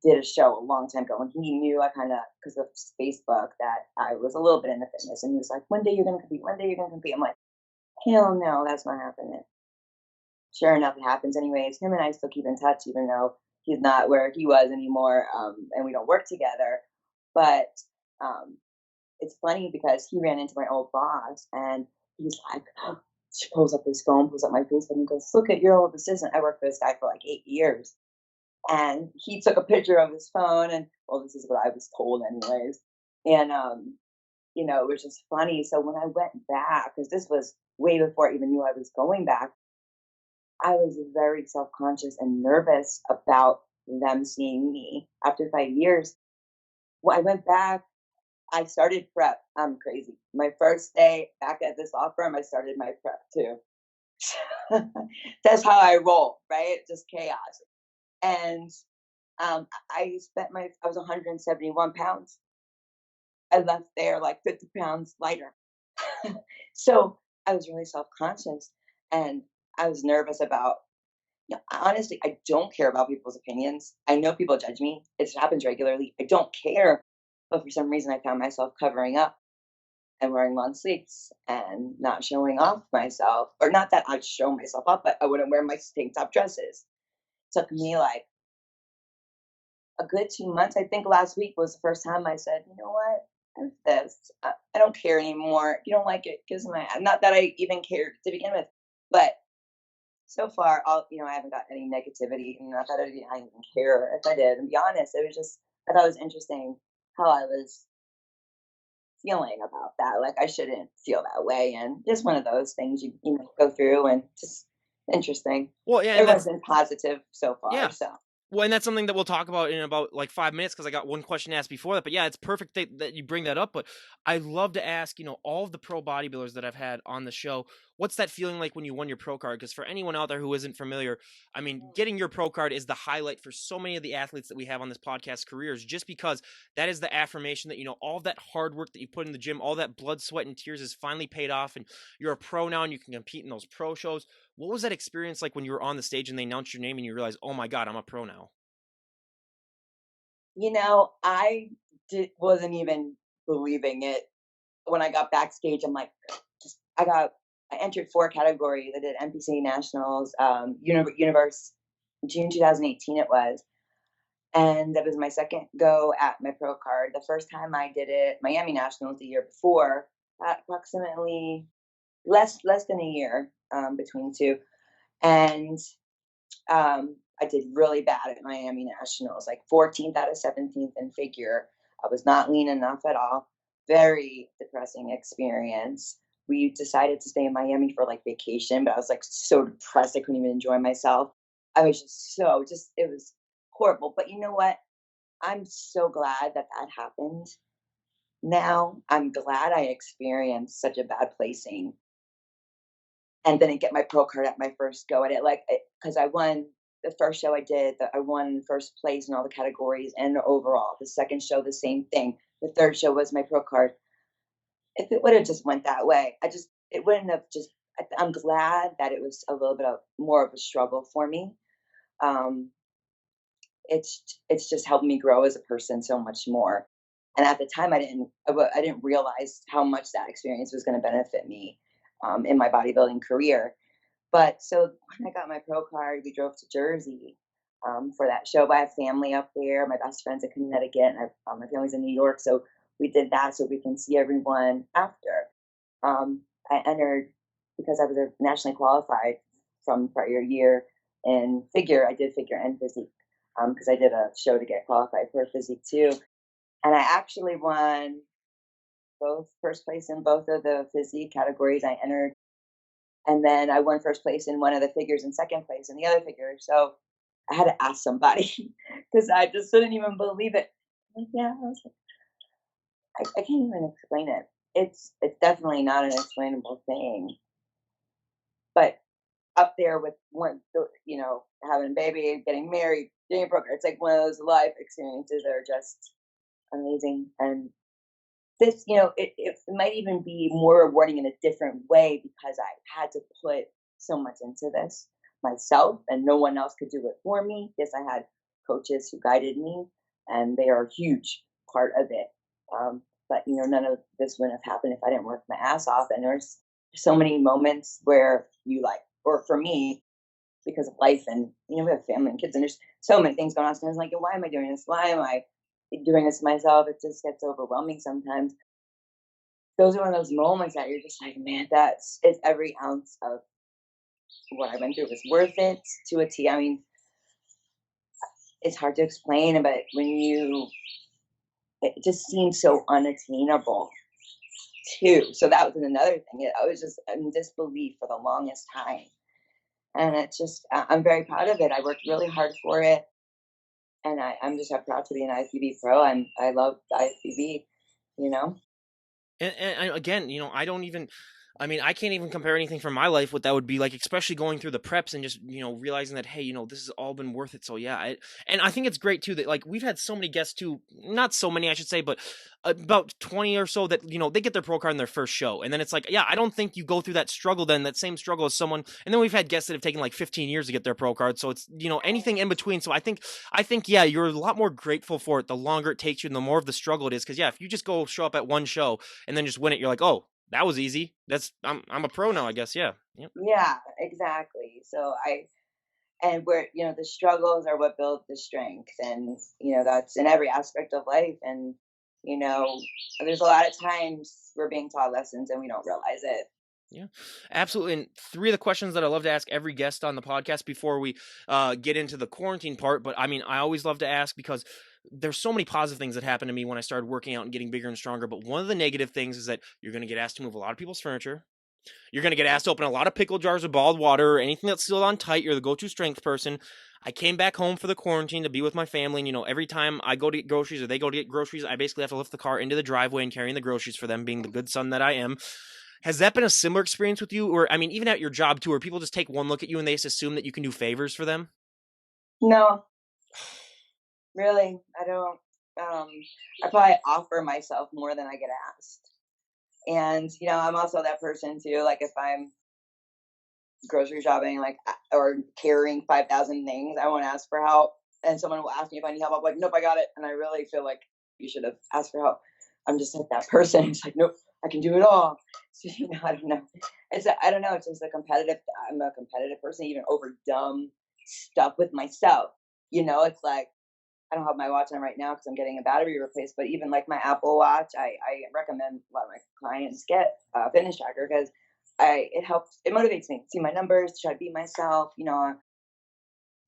did a show a long time ago, and he knew I kind of, because of Facebook, that I was a little bit into fitness, and he was like, "One day you're gonna compete. One day you're gonna compete." I'm like, "Hell no, that's not happening." Sure enough, it happens anyways. Him and I still keep in touch, even though he's not where he was anymore, and we don't work together. But um, it's funny because he ran into my old boss, and he's like, she pulls up his phone, pulls up my Facebook, and goes, "Look at your old assistant. I worked for this guy for like 8 years." And he took a picture of his phone, and well, this is what I was told anyways. And it was just funny. So when I went back, because this was way before I even knew I was going back, I was very self-conscious and nervous about them seeing me after 5 years. When I went back, I started prep. I'm crazy. My first day back at this law firm, I started my prep too. That's how I roll, right? Just chaos. And I was 171 pounds. I left there like 50 pounds lighter. So I was really self conscious, and I was nervous about, honestly, I don't care about people's opinions. I know people judge me, it happens regularly. I don't care. But for some reason, I found myself covering up and wearing long sleeves and not showing off myself. Or not that I'd show myself off, but I wouldn't wear my tank top dresses. Took me like a good 2 months. I think last week was the first time I said, you know what? F this. I don't care anymore. If you don't like it, kiss my ass. Not that I even cared to begin with, but so far, I haven't got any negativity. And not that I even care if I did. And be honest, it was just, I thought it was interesting how I was feeling about that. Like I shouldn't feel that way, and just one of those things you go through, and just interesting. Well, yeah, and Everyone's that's, been positive so far, yeah. so. Well, and that's something that we'll talk about in about like 5 minutes, because I got one question asked before that. But yeah, it's perfect that you bring that up. But I love to ask, all of the pro bodybuilders that I've had on the show, what's that feeling like when you won your pro card? Because for anyone out there who isn't familiar, I mean, getting your pro card is the highlight for so many of the athletes that we have on this podcast careers, just because that is the affirmation that, all that hard work that you put in the gym, all that blood, sweat, and tears is finally paid off, and you're a pro now and you can compete in those pro shows. What was that experience like when you were on the stage and they announced your name and you realized, oh my God, I'm a pro now? I wasn't even believing it when I got backstage. I'm like, I entered 4 categories. I did NPC Nationals, Universe, June 2018 it was, and that was my second go at my pro card. The first time I did it, Miami Nationals the year before, at approximately. less than a year between two, and I did really bad at Miami Nationals, like 14th out of 17th in figure. I was not lean enough at all. Very depressing experience. We decided to stay in Miami for like vacation, but I was like so depressed I couldn't even enjoy myself. I was just so just it was horrible. But you know what? I'm so glad that that happened. Now I'm glad I experienced such a bad placing and didn't get my pro card at my first go at it. Like, because I won the first show I did, I won first place in all the categories and overall. The second show, the same thing. The third show was my pro card. If it would have just went that way, it wouldn't have just. I'm glad that it was a little bit of more of a struggle for me. Um, it's just helped me grow as a person so much more. And at the time, I didn't realize how much that experience was going to benefit me in my bodybuilding career. But so when I got my pro card, we drove to Jersey for that show. I have family up there. My best friend's in Connecticut, and my family's in New York. So we did that so we can see everyone after. I entered because I was nationally qualified from prior year in figure. I did figure and physique because I did a show to get qualified for physique too. And I actually won both first place in both of the physique categories I entered, and then I won first place in one of the figures and second place in the other figure. So I had to ask somebody because I just couldn't even believe it. Like, yeah, I was like, I can't even explain it. It's definitely not an explainable thing. But up there with having a baby, getting married, doing a program, it's like one of those life experiences that are just amazing. And this, it might even be more rewarding in a different way because I had to put so much into this myself and no one else could do it for me. Yes, I had coaches who guided me and they are a huge part of it. But none of this wouldn't have happened if I didn't work my ass off. And there's so many moments where you like, or for me, because of life and we have family and kids and there's so many things going on. So I was like, why am I doing this? Why am I doing this to myself? It just gets overwhelming sometimes. Those are one of those moments that you're just like, man, it's every ounce of what I went through was worth it to a T. I mean, it's hard to explain, but it just seems so unattainable too. So that was another thing. I was just in disbelief for the longest time. And it's just, I'm very proud of it. I worked really hard for it. And I'm just proud to be an IFBB pro. I love the IFBB, you know? Again, I don't even. I mean, I can't even compare anything from my life what that would be like, especially going through the preps and just realizing that hey, this has all been worth it. So yeah, and I think it's great too that like we've had so many guests too, not so many I should say, but about 20 or so that they get their pro card in their first show, and then it's like yeah, I don't think you go through that struggle then that same struggle as someone, and then we've had guests that have taken like 15 years to get their pro card, so it's anything in between. So I think yeah, you're a lot more grateful for it the longer it takes you and the more of the struggle it is because yeah, if you just go show up at one show and then just win it, you're like, oh, that was easy. I'm a pro now, I guess. Yeah. Yep. Yeah, exactly. So and where, the struggles are what build the strength. And, that's in every aspect of life. And, you know, there's a lot of times we're being taught lessons and we don't realize it. Yeah, absolutely. And three of the questions that I love to ask every guest on the podcast before we get into the quarantine part. But I mean, I always love to ask because there's so many positive things that happened to me when I started working out and getting bigger and stronger. But one of the negative things is that you're going to get asked to move a lot of people's furniture. You're going to get asked to open a lot of pickle jars of bottled water or anything that's sealed on tight. You're the go to strength person. I came back home for the quarantine to be with my family. And, every time I go to get groceries or they go to get groceries, I basically have to lift the car into the driveway and carrying the groceries for them, being the good son that I am. Has that been a similar experience with you? Or, I mean, even at your job too, where people just take one look at you and they just assume that you can do favors for them? No, really, I don't. Um, I probably offer myself more than I get asked. And, I'm also that person too. Like if I'm grocery shopping, like, or carrying 5,000 things, I won't ask for help. And someone will ask me if I need help. I'm like, nope, I got it. And I really feel like you should have asked for help. I'm just like that person. It's like, nope, I can do it all. So, I don't know. I don't know. It's just I'm a competitive person, even over dumb stuff with myself. It's like, I don't have my watch on right now because I'm getting a battery replaced. But even like my Apple Watch, I recommend a lot of my clients get a fitness tracker because I it helps, it motivates me to see my numbers, to try to beat myself,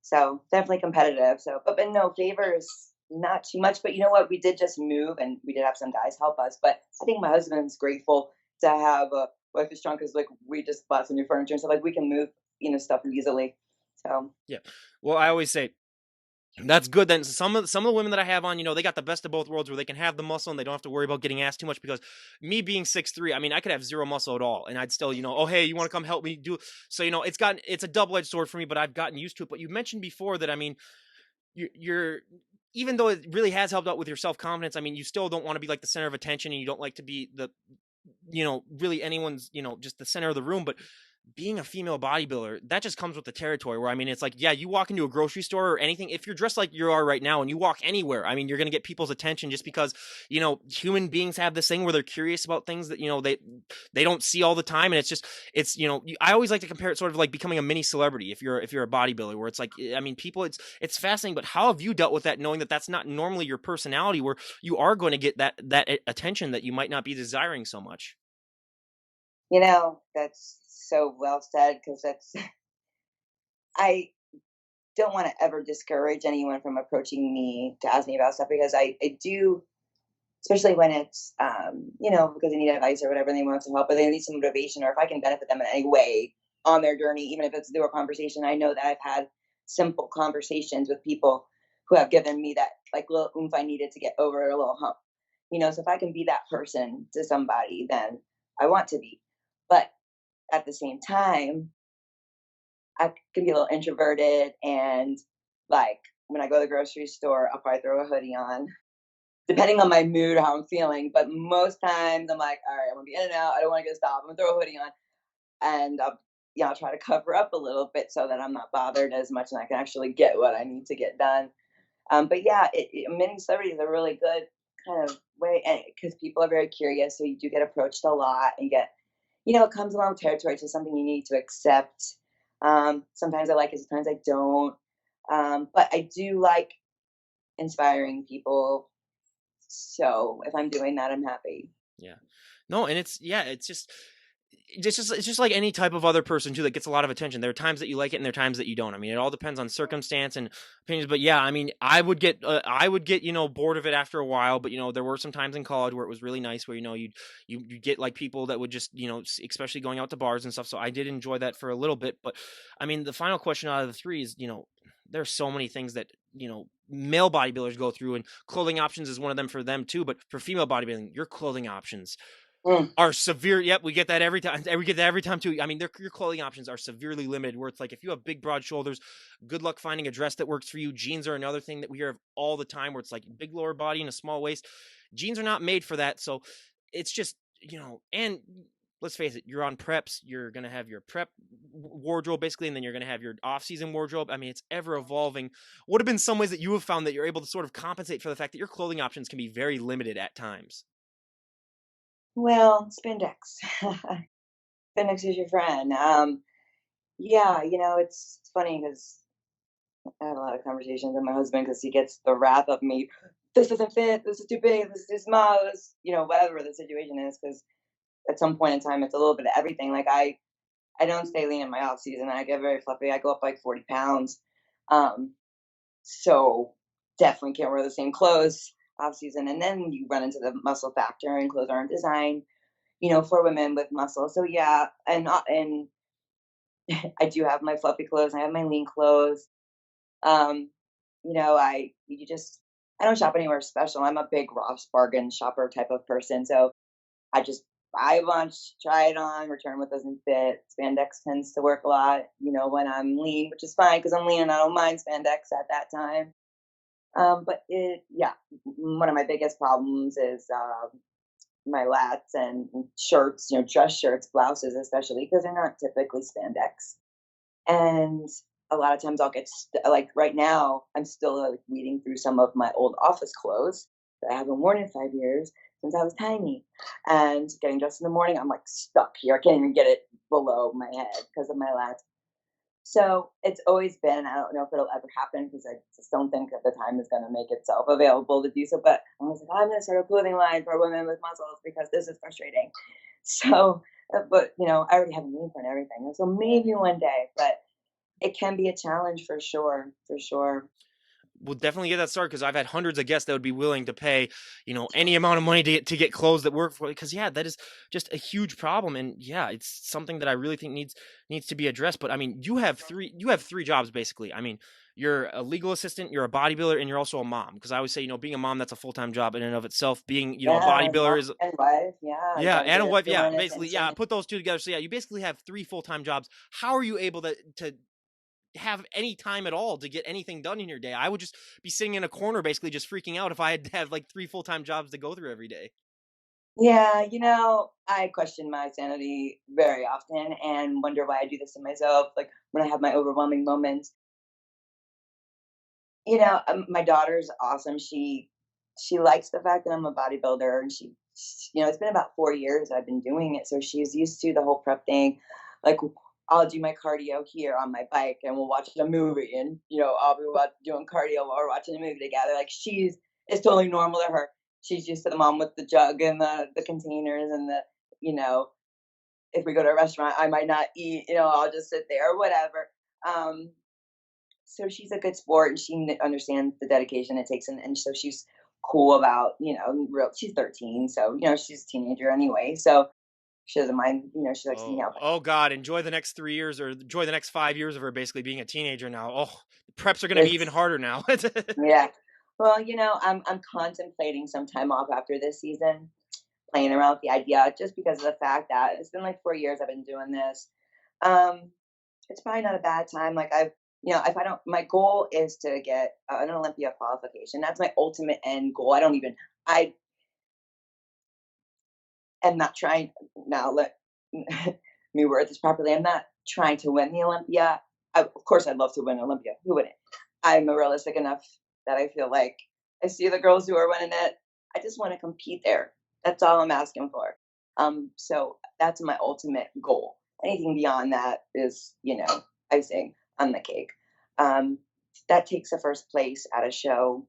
so definitely competitive. So, but no favors, not too much. But you know what? We did just move, and we did have some guys help us. But I think my husband's grateful to have a wife as strong because like we just bought some new furniture and stuff. Like we can move, stuff easily. So Yeah. Well, I always say that's good. Then some of the women that I have on, they got the best of both worlds where they can have the muscle and they don't have to worry about getting asked too much. Because me being 6'3", I mean, I could have zero muscle at all, and I'd still, oh hey, you want to come help me do? So it's a double edged sword for me, but I've gotten used to it. But you mentioned before that, I mean, you're even though it really has helped out with your self confidence, I mean, you still don't want to be like the center of attention, and you don't like to be really anyone's, just the center of the room. But being a female bodybuilder, that just comes with the territory where, I mean, it's like, yeah, you walk into a grocery store or anything, if you're dressed like you are right now and you walk anywhere, I mean, you're going to get people's attention just because, human beings have this thing where they're curious about things that, they don't see all the time. And I always like to compare it sort of like becoming a mini celebrity if you're a bodybuilder, where it's like, I mean, people, it's fascinating, but how have you dealt with that, knowing that that's not normally your personality, where you are going to get that attention that you might not be desiring so much? that's so well said because that's I don't want to ever discourage anyone from approaching me to ask me about stuff because I do, especially when it's because they need advice or whatever and they want some help or they need some motivation or if I can benefit them in any way on their journey, even if it's through a conversation. I know that I've had simple conversations with people who have given me that like little oomph I needed to get over a little hump. So if I can be that person to somebody, then I want to be. But at the same time, I can be a little introverted and like when I go to the grocery store, I'll probably throw a hoodie on, depending on my mood or how I'm feeling. But most times I'm like, all right, I'm gonna be in and out. I don't want to get stopped. I'm gonna throw a hoodie on and I'll try to cover up a little bit so that I'm not bothered as much and I can actually get what I need to get done. But yeah, many celebrities are really good kind of way because people are very curious, so you do get approached a lot and get, it comes along with territory, so something you need to accept. Sometimes I like it, sometimes I don't. But I do like inspiring people. So if I'm doing that, I'm happy. Yeah. No, and it's just like any type of other person too that gets a lot of attention. There are times that you like it and there are times that you don't. I mean, it all depends on circumstance and opinions. But yeah, I mean, I would get bored of it after a while. But there were some times in college where it was really nice, where you get like people that would just especially going out to bars and stuff. So I did enjoy that for a little bit. But I mean, the final question out of the three is, there's so many things that male bodybuilders go through, and clothing options is one of them for them too. But for female bodybuilding, your clothing options Mm. are severe. Yep, we get that every time. We get that every time too. I mean, your clothing options are severely limited. Where it's like, if you have big, broad shoulders, good luck finding a dress that works for you. Jeans are another thing that we hear of all the time, where it's like big lower body and a small waist. Jeans are not made for that. So it's just and let's face it, you're on preps. You're gonna have your prep wardrobe basically, and then you're gonna have your off-season wardrobe. I mean, it's ever evolving. What have been some ways that you have found that you're able to sort of compensate for the fact that your clothing options can be very limited at times? Well, spandex. Spandex is your friend. Yeah, it's funny because I have a lot of conversations with my husband because he gets the wrath of me. This doesn't fit. This is too big. This is too small. This, whatever the situation is. Because at some point in time, it's a little bit of everything. Like I don't stay lean in my off season. I get very fluffy. I go up like 40 pounds. Um, so definitely can't wear the same clothes off season. And then you run into the muscle factor, and clothes aren't designed, for women with muscle. So yeah, and I do have my fluffy clothes. I have my lean clothes. Um, I don't shop anywhere special. I'm a big Ross bargain shopper type of person. So I just buy a bunch, try it on, return what doesn't fit. Spandex tends to work a lot, when I'm lean, which is fine because I'm lean and I don't mind spandex at that time. One of my biggest problems is my lats and shirts, dress shirts, blouses, especially because they're not typically spandex. And a lot of times I'll get like right now, I'm still like weeding through some of my old office clothes that I haven't worn in 5 years since I was tiny. And getting dressed in the morning, I'm like stuck here. I can't even get it below my head because of my lats. So it's always been, I don't know if it'll ever happen because I just don't think that the time is going to make itself available to do so. But I was like, I'm going to start a clothing line for women with muscles because this is frustrating. So But I already have a name for it and everything. So maybe one day, but it can be a challenge for sure, for sure. We'll definitely get that started because I've had hundreds of guests that would be willing to pay, any amount of money to get clothes that work for. Because yeah, that is just a huge problem, and yeah, it's something that I really think needs to be addressed. But I mean, you have three jobs basically. I mean, you're a legal assistant, you're a bodybuilder, and you're also a mom. Because I always say, being a mom, that's a full time job in and of itself. Being a Yeah, mom bodybuilder is, and wife. Yeah, you yeah, got to and a give wife. Yeah, everyone basically, yeah. attention. Put those two together. So yeah, you basically have three full time jobs. How are you able to have any time at all to get anything done in your day? I would just be sitting in a corner basically just freaking out if I had to have like three full-time jobs to go through every day. Yeah, I question my sanity very often and wonder why I do this to myself. Like when I have my overwhelming moments, my daughter's awesome. She likes the fact that I'm a bodybuilder, and it's been about 4 years I've been doing it, so she's used to the whole prep thing. Like I'll do my cardio here on my bike, and we'll watch a movie, and I'll be doing cardio while we're watching a movie together. Like it's totally normal to her. She's used to the mom with the jug and the containers and you know if we go to a restaurant, I might not eat. I'll just sit there or whatever. Um, so she's a good sport, and she understands the dedication it takes, and so she's cool about she's 13, so she's a teenager anyway, so she doesn't mind. She likes to hang Oh, out. oh God! Enjoy the next 3 years, or enjoy the next 5 years of her basically being a teenager now. Oh, the preps are going to be even It's harder now. Yeah. Well, I'm contemplating some time off after this season, playing around with the idea, just because of the fact that it's been like 4 years I've been doing this. Um, it's probably not a bad time. Like if I don't, my goal is to get an Olympia qualification. That's my ultimate end goal. I am not trying now. Let me word this properly. I'm not trying to win the Olympia. Of course, I'd love to win Olympia. Who wouldn't? I'm realistic enough that I feel like I see the girls who are winning it. I just want to compete there. That's all I'm asking for. So that's my ultimate goal. Anything beyond that is, icing on the cake. Um, that takes a first place at a show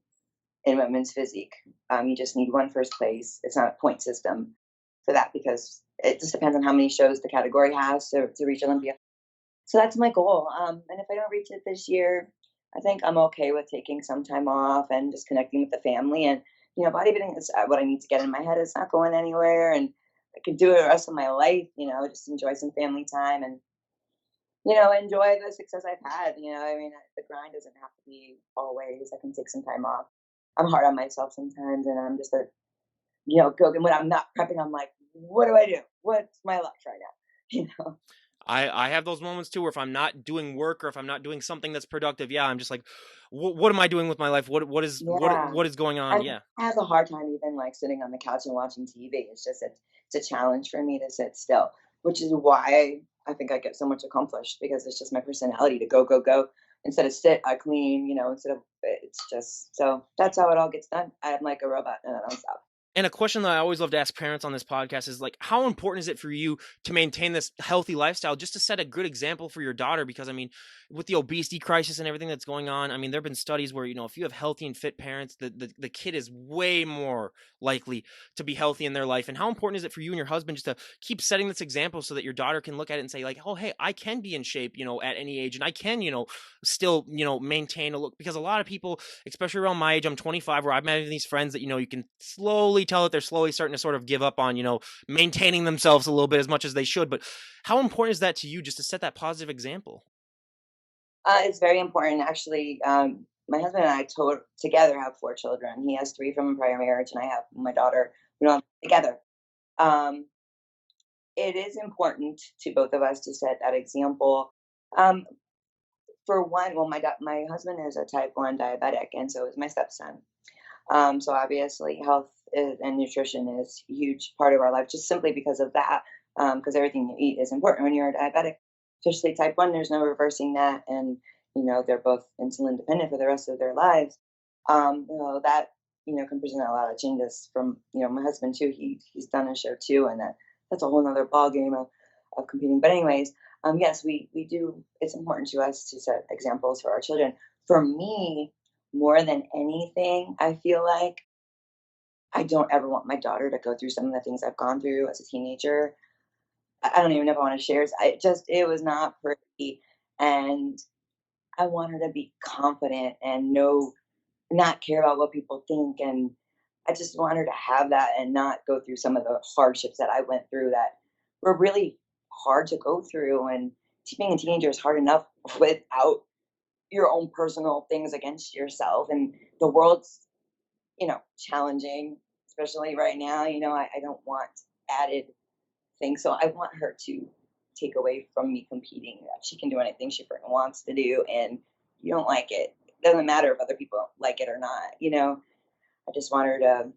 in women's physique. You just need one first place. It's not a point system for that because it just depends on how many shows the category has to reach Olympia. So that's my goal. And if I don't reach it this year, I think I'm okay with taking some time off and just connecting with the family. And bodybuilding is what I need to get in my head. It's not going anywhere, and I can do it the rest of my life. Just enjoy some family time and enjoy the success I've had. I mean, the grind doesn't have to be always. I can take some time off. I'm hard on myself sometimes, and I'm just go. And when I'm not prepping, I'm like, what do I do? What's my life right now? You know? I have those moments too where if I'm not doing work or if I'm not doing something that's productive, yeah, I'm just like, what am I doing with my life? Yeah. What is going on? I Yeah. have a hard time even like sitting on the couch and watching TV. It's a challenge for me to sit still, which is why I think I get so much accomplished because it's just my personality to go, go, go. Instead of sit, I clean, instead of it's just so that's how it all gets done. I'm like a robot and I don't stop. And a question that I always love to ask parents on this podcast is like, how important is it for you to maintain this healthy lifestyle just to set a good example for your daughter? Because I mean, with the obesity crisis and everything that's going on, I mean, there have been studies where, if you have healthy and fit parents, the kid is way more likely to be healthy in their life. And how important is it for you and your husband just to keep setting this example so that your daughter can look at it and say, like, oh, hey, I can be in shape, at any age, and I can, still, maintain a look. Because a lot of people, especially around my age, I'm 25, where I've met these friends that, you can slowly tell that they're slowly starting to sort of give up on, maintaining themselves a little bit as much as they should. But how important is that to you just to set that positive example? It's very important, actually. My husband and I together have 4 children. He has 3 from a prior marriage, and I have my daughter. We don't have together. Um, it is important to both of us to set that example. Um, for one, well, my husband is a type 1 diabetic, and so is my stepson. So obviously, and nutrition is a huge part of our life, just simply because of that. Because everything you eat is important when you're a diabetic, especially type 1. There's no reversing that, and they're both insulin dependent for the rest of their lives. That can present a lot of changes from my husband too. He's done a show too, and that's a whole other ball game of competing. But anyways, yes, we do. It's important to us to set examples for our children. For me, more than anything, I feel like I don't ever want my daughter to go through some of the things I've gone through as a teenager. I don't even know if I wanna share, it was not pretty, and I want her to be confident and not care about what people think, and I just want her to have that and not go through some of the hardships that I went through that were really hard to go through, and being a teenager is hard enough without your own personal things against yourself, and the world's, challenging, especially right now. I don't want added things, so I want her to take away from me competing that she can do anything she freaking wants to do, and you don't like it. It doesn't matter if other people like it or not. I just want her to,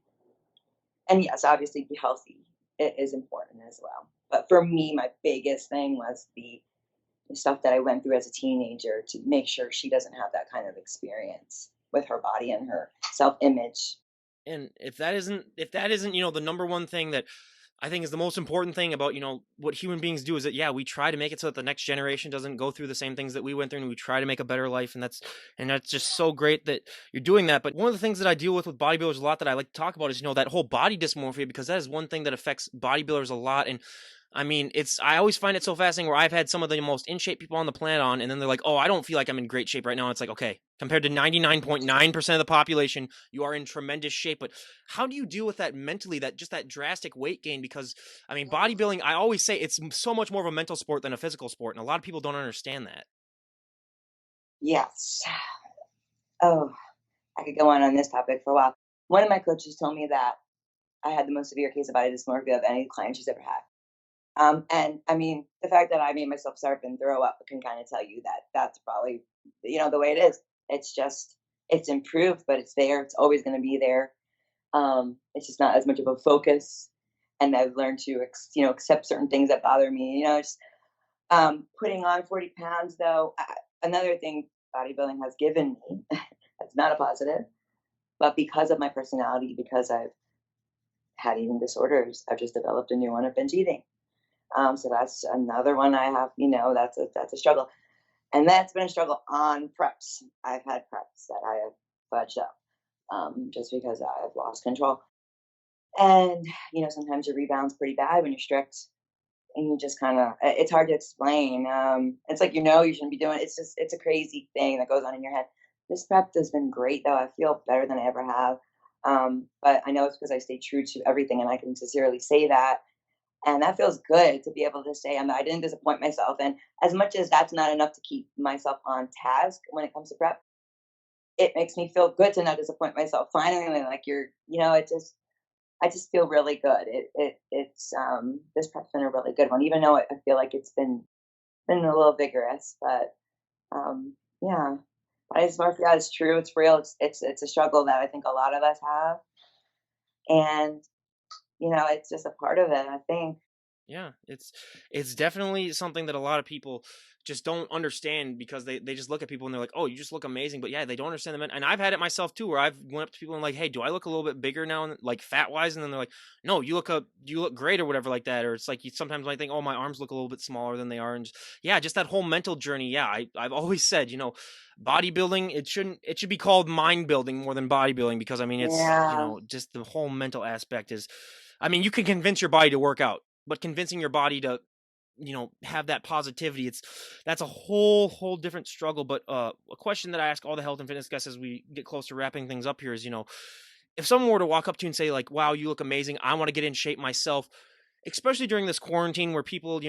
and yes, obviously be healthy. It is important as well. But for me, my biggest thing was the stuff that I went through as a teenager to make sure she doesn't have that kind of experience with her body and her self-image. And if that isn't, the number one thing that I think is the most important thing about, what human beings do is that, yeah, we try to make it so that the next generation doesn't go through the same things that we went through, and we try to make a better life. And that's just so great that you're doing that. But one of the things that I deal with bodybuilders a lot that I like to talk about is, that whole body dysmorphia, because that is one thing that affects bodybuilders a lot. And I mean, I always find it so fascinating where I've had some of the most in shape people on the planet on, and then they're like, oh, I don't feel like I'm in great shape right now. And it's like, okay, compared to 99.9% of the population, you are in tremendous shape. But how do you deal with that mentally, that drastic weight gain? Because I mean, bodybuilding, I always say it's so much more of a mental sport than a physical sport. And a lot of people don't understand that. Yes. Oh, I could go on this topic for a while. One of my coaches told me that I had the most severe case of body dysmorphia of any client she's ever had. And I mean, the fact that I made myself start and throw up can kind of tell you that that's probably, the way it is. It's just, it's improved, but it's there. It's always going to be there. It's just not as much of a focus. And I've learned to, accept certain things that bother me. Just putting on 40 pounds, though. Another thing bodybuilding has given me, that's not a positive, but because of my personality, because I've had eating disorders, I've just developed a new one of binge eating. So that's another one I have. That's a struggle, and that's been a struggle on preps. I've had preps that I have fudged up, just because I've lost control. And sometimes your rebound's pretty bad when you're strict, and you just kind of it's hard to explain. It's like you shouldn't be doing it. It's a crazy thing that goes on in your head. This prep has been great though. I feel better than I ever have. But I know it's because I stay true to everything, and I can sincerely say that. And that feels good to be able to say I didn't disappoint myself. And as much as that's not enough to keep myself on task when it comes to prep, it makes me feel good to not disappoint myself. Finally, like I just feel really good. It's this prep's been a really good one, even though I feel like it's been a little vigorous. But yeah, I just yeah, it's true. It's real. It's a struggle that I think a lot of us have, and it's just a part of it. I think. Yeah, it's definitely something that a lot of people just don't understand because they just look at people and they're like, "Oh, you just look amazing." But yeah, they don't understand the and I've had it myself too where I've went up to people and like, "Hey, do I look a little bit bigger now and like fat wise?" And then they're like, "No, you look great or whatever like that." Or it's like you sometimes might think, "Oh, my arms look a little bit smaller than they are." And yeah, just that whole mental journey. Yeah, I've always said, bodybuilding, it should be called mind building more than bodybuilding because I mean, it's, Yeah. just the whole mental aspect is I mean, you can convince your body to work out, but convincing your body to have that positivity, that's a whole different struggle. But a question that I ask all the health and fitness guests as we get close to wrapping things up here is, if someone were to walk up to you and say like, wow, you look amazing, I want to get in shape myself, especially during this quarantine where people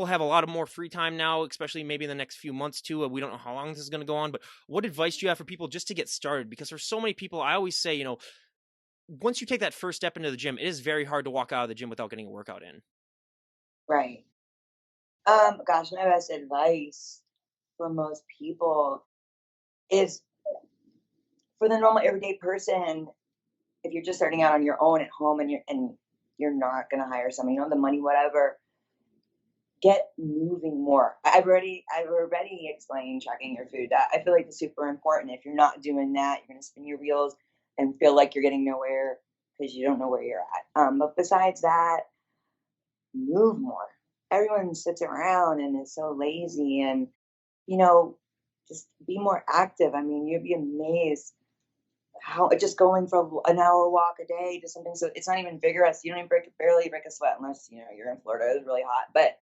have a lot of more free time now, especially maybe in the next few months too. We don't know how long this is going to go on, but what advice do you have for people just to get started? Because there's so many people, I always say, once you take that first step into the gym, it is very hard to walk out of the gym without getting a workout in. Right. Gosh, my best advice for most people is for the normal everyday person, if you're just starting out on your own at home and you're not gonna hire someone, you don't have the money, whatever, get moving more. I've already explained tracking your food. That I feel like it's super important. If you're not doing that, you're gonna spin your wheels and feel like you're getting nowhere because you don't know where you're at. But besides that, move more. Everyone sits around and is so lazy, and you know, just be more active. I mean, you'd be amazed. how just going for an hour walk a day to something, so it's not even vigorous. You don't even barely break a sweat unless you're in Florida. It's really hot, but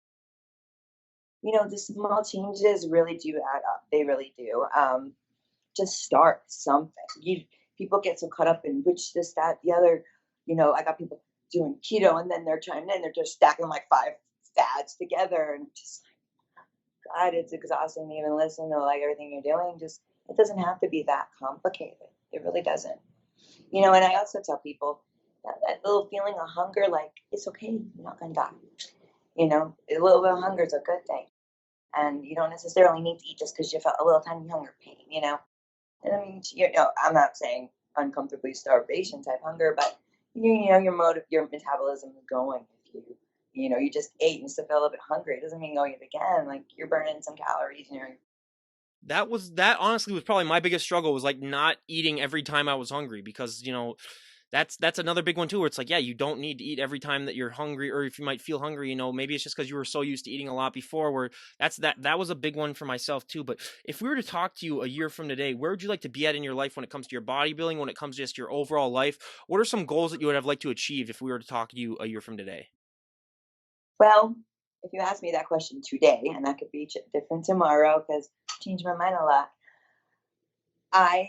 the small changes really do add up. They really do. Just start something. People get so caught up in which this, that, the other. I got people doing keto, and then they're just stacking like five fads together, and just God, it's exhausting to even listen to like everything you're doing. Just it doesn't have to be that complicated. It really doesn't. And I also tell people that little feeling of hunger, like it's okay. You're not gonna die. A little bit of hunger is a good thing, and you don't necessarily need to eat just because you felt a little tiny hunger pain. And I mean, I'm not saying uncomfortably starvation type hunger, but your metabolism is going. If you just ate and still feel a little bit hungry, it doesn't mean go eat again. Like you're burning some calories, and you're That honestly was probably my biggest struggle, was like not eating every time I was hungry, because that's another big one too, where it's like, yeah, you don't need to eat every time that you're hungry, or if you might feel hungry, maybe it's just because you were so used to eating a lot before, where that was a big one for myself too. But if we were to talk to you a year from today, where would you like to be at in your life when it comes to your bodybuilding, when it comes to just your overall life? What are some goals that you would have liked to achieve if we were to talk to you a year from today? well. If you ask me that question today, and that could be different tomorrow because I change my mind a lot, I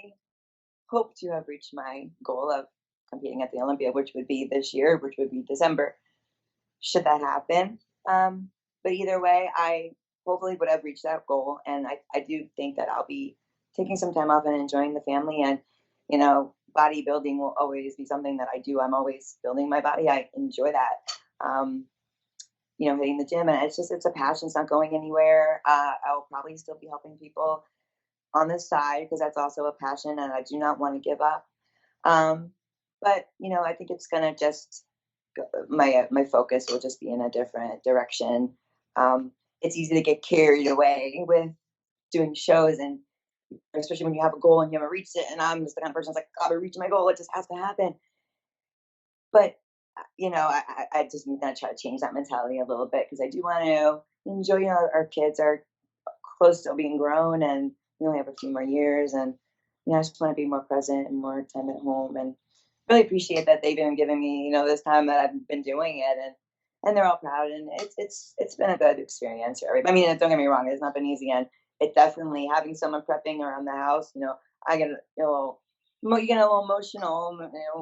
hope to have reached my goal of competing at the Olympia, which would be this year, which would be December, should that happen. But either way, I hopefully would have reached that goal. And I do think that I'll be taking some time off and enjoying the family. And, bodybuilding will always be something that I do. I'm always building my body. I enjoy that. Um, hitting the gym. And it's a passion. It's not going anywhere. I'll probably still be helping people on the side because that's also a passion and I do not want to give up. Um, but I think it's gonna just my focus will just be in a different direction. It's easy to get carried away with doing shows, and especially when you have a goal and you haven't reached it. And I'm just the kind of person that's like, gotta reach my goal. It just has to happen. But I just need to try to change that mentality a little bit because I do want to enjoy. Our kids are close to being grown, and we only have a few more years. And I just want to be more present and more time at home, and really appreciate that they've been giving me this time that I've been doing it, and they're all proud, and it's been a good experience for everybody. I mean, don't get me wrong, it's not been easy, and it definitely having someone prepping around the house. I get a little. You get a little emotional,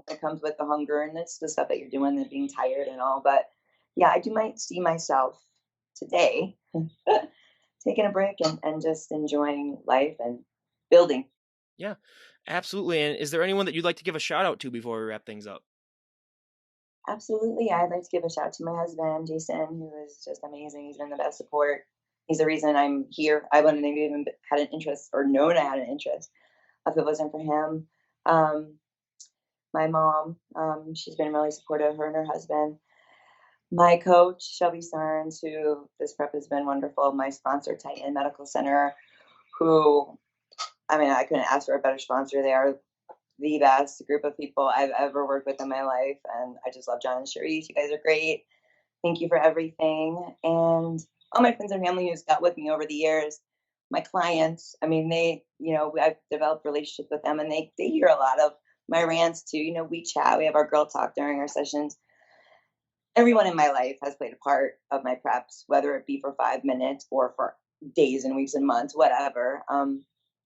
it comes with the hunger and it's the stuff that you're doing and being tired and all. But yeah, I do might see myself today taking a break and just enjoying life and building. Yeah, absolutely. And is there anyone that you'd like to give a shout out to before we wrap things up? Absolutely. I'd like to give a shout out to my husband, Jason, who is just amazing. He's been the best support. He's the reason I'm here. I wouldn't have even had an interest or known I had an interest if it wasn't for him. Um, my mom, she's been really supportive, her and her husband. My coach, Shelby Stearns, who this prep has been wonderful. My sponsor, Titan Medical Center, who, I mean, I couldn't ask for a better sponsor. They are the best group of people I've ever worked with in my life. And I just love John and Cherise. You guys are great. Thank you for everything. And all my friends and family who's got with me over the years, my clients, I mean, I've developed relationships with them and they hear a lot of my rants too. We chat, we have our girl talk during our sessions. Everyone in my life has played a part of my preps, whether it be for 5 minutes or for days and weeks and months, whatever.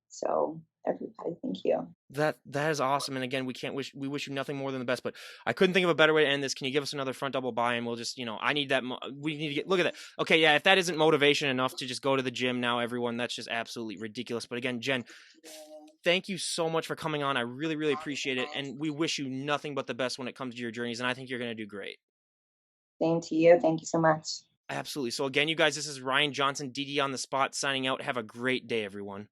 So everybody, thank you. That is awesome. And again, we wish you nothing more than the best. But I couldn't think of a better way to end this. Can you give us another front double buy, and we'll just, I need that. We need to look at that. Okay, yeah. If that isn't motivation enough to just go to the gym now, everyone, that's just absolutely ridiculous. But again, Jen, thank you so much for coming on. I really, really appreciate it, and we wish you nothing but the best when it comes to your journeys. And I think you're going to do great. Same to you. Thank you so much. Absolutely. So again, you guys, this is Ryan Johnson, DD on the spot, signing out. Have a great day, everyone.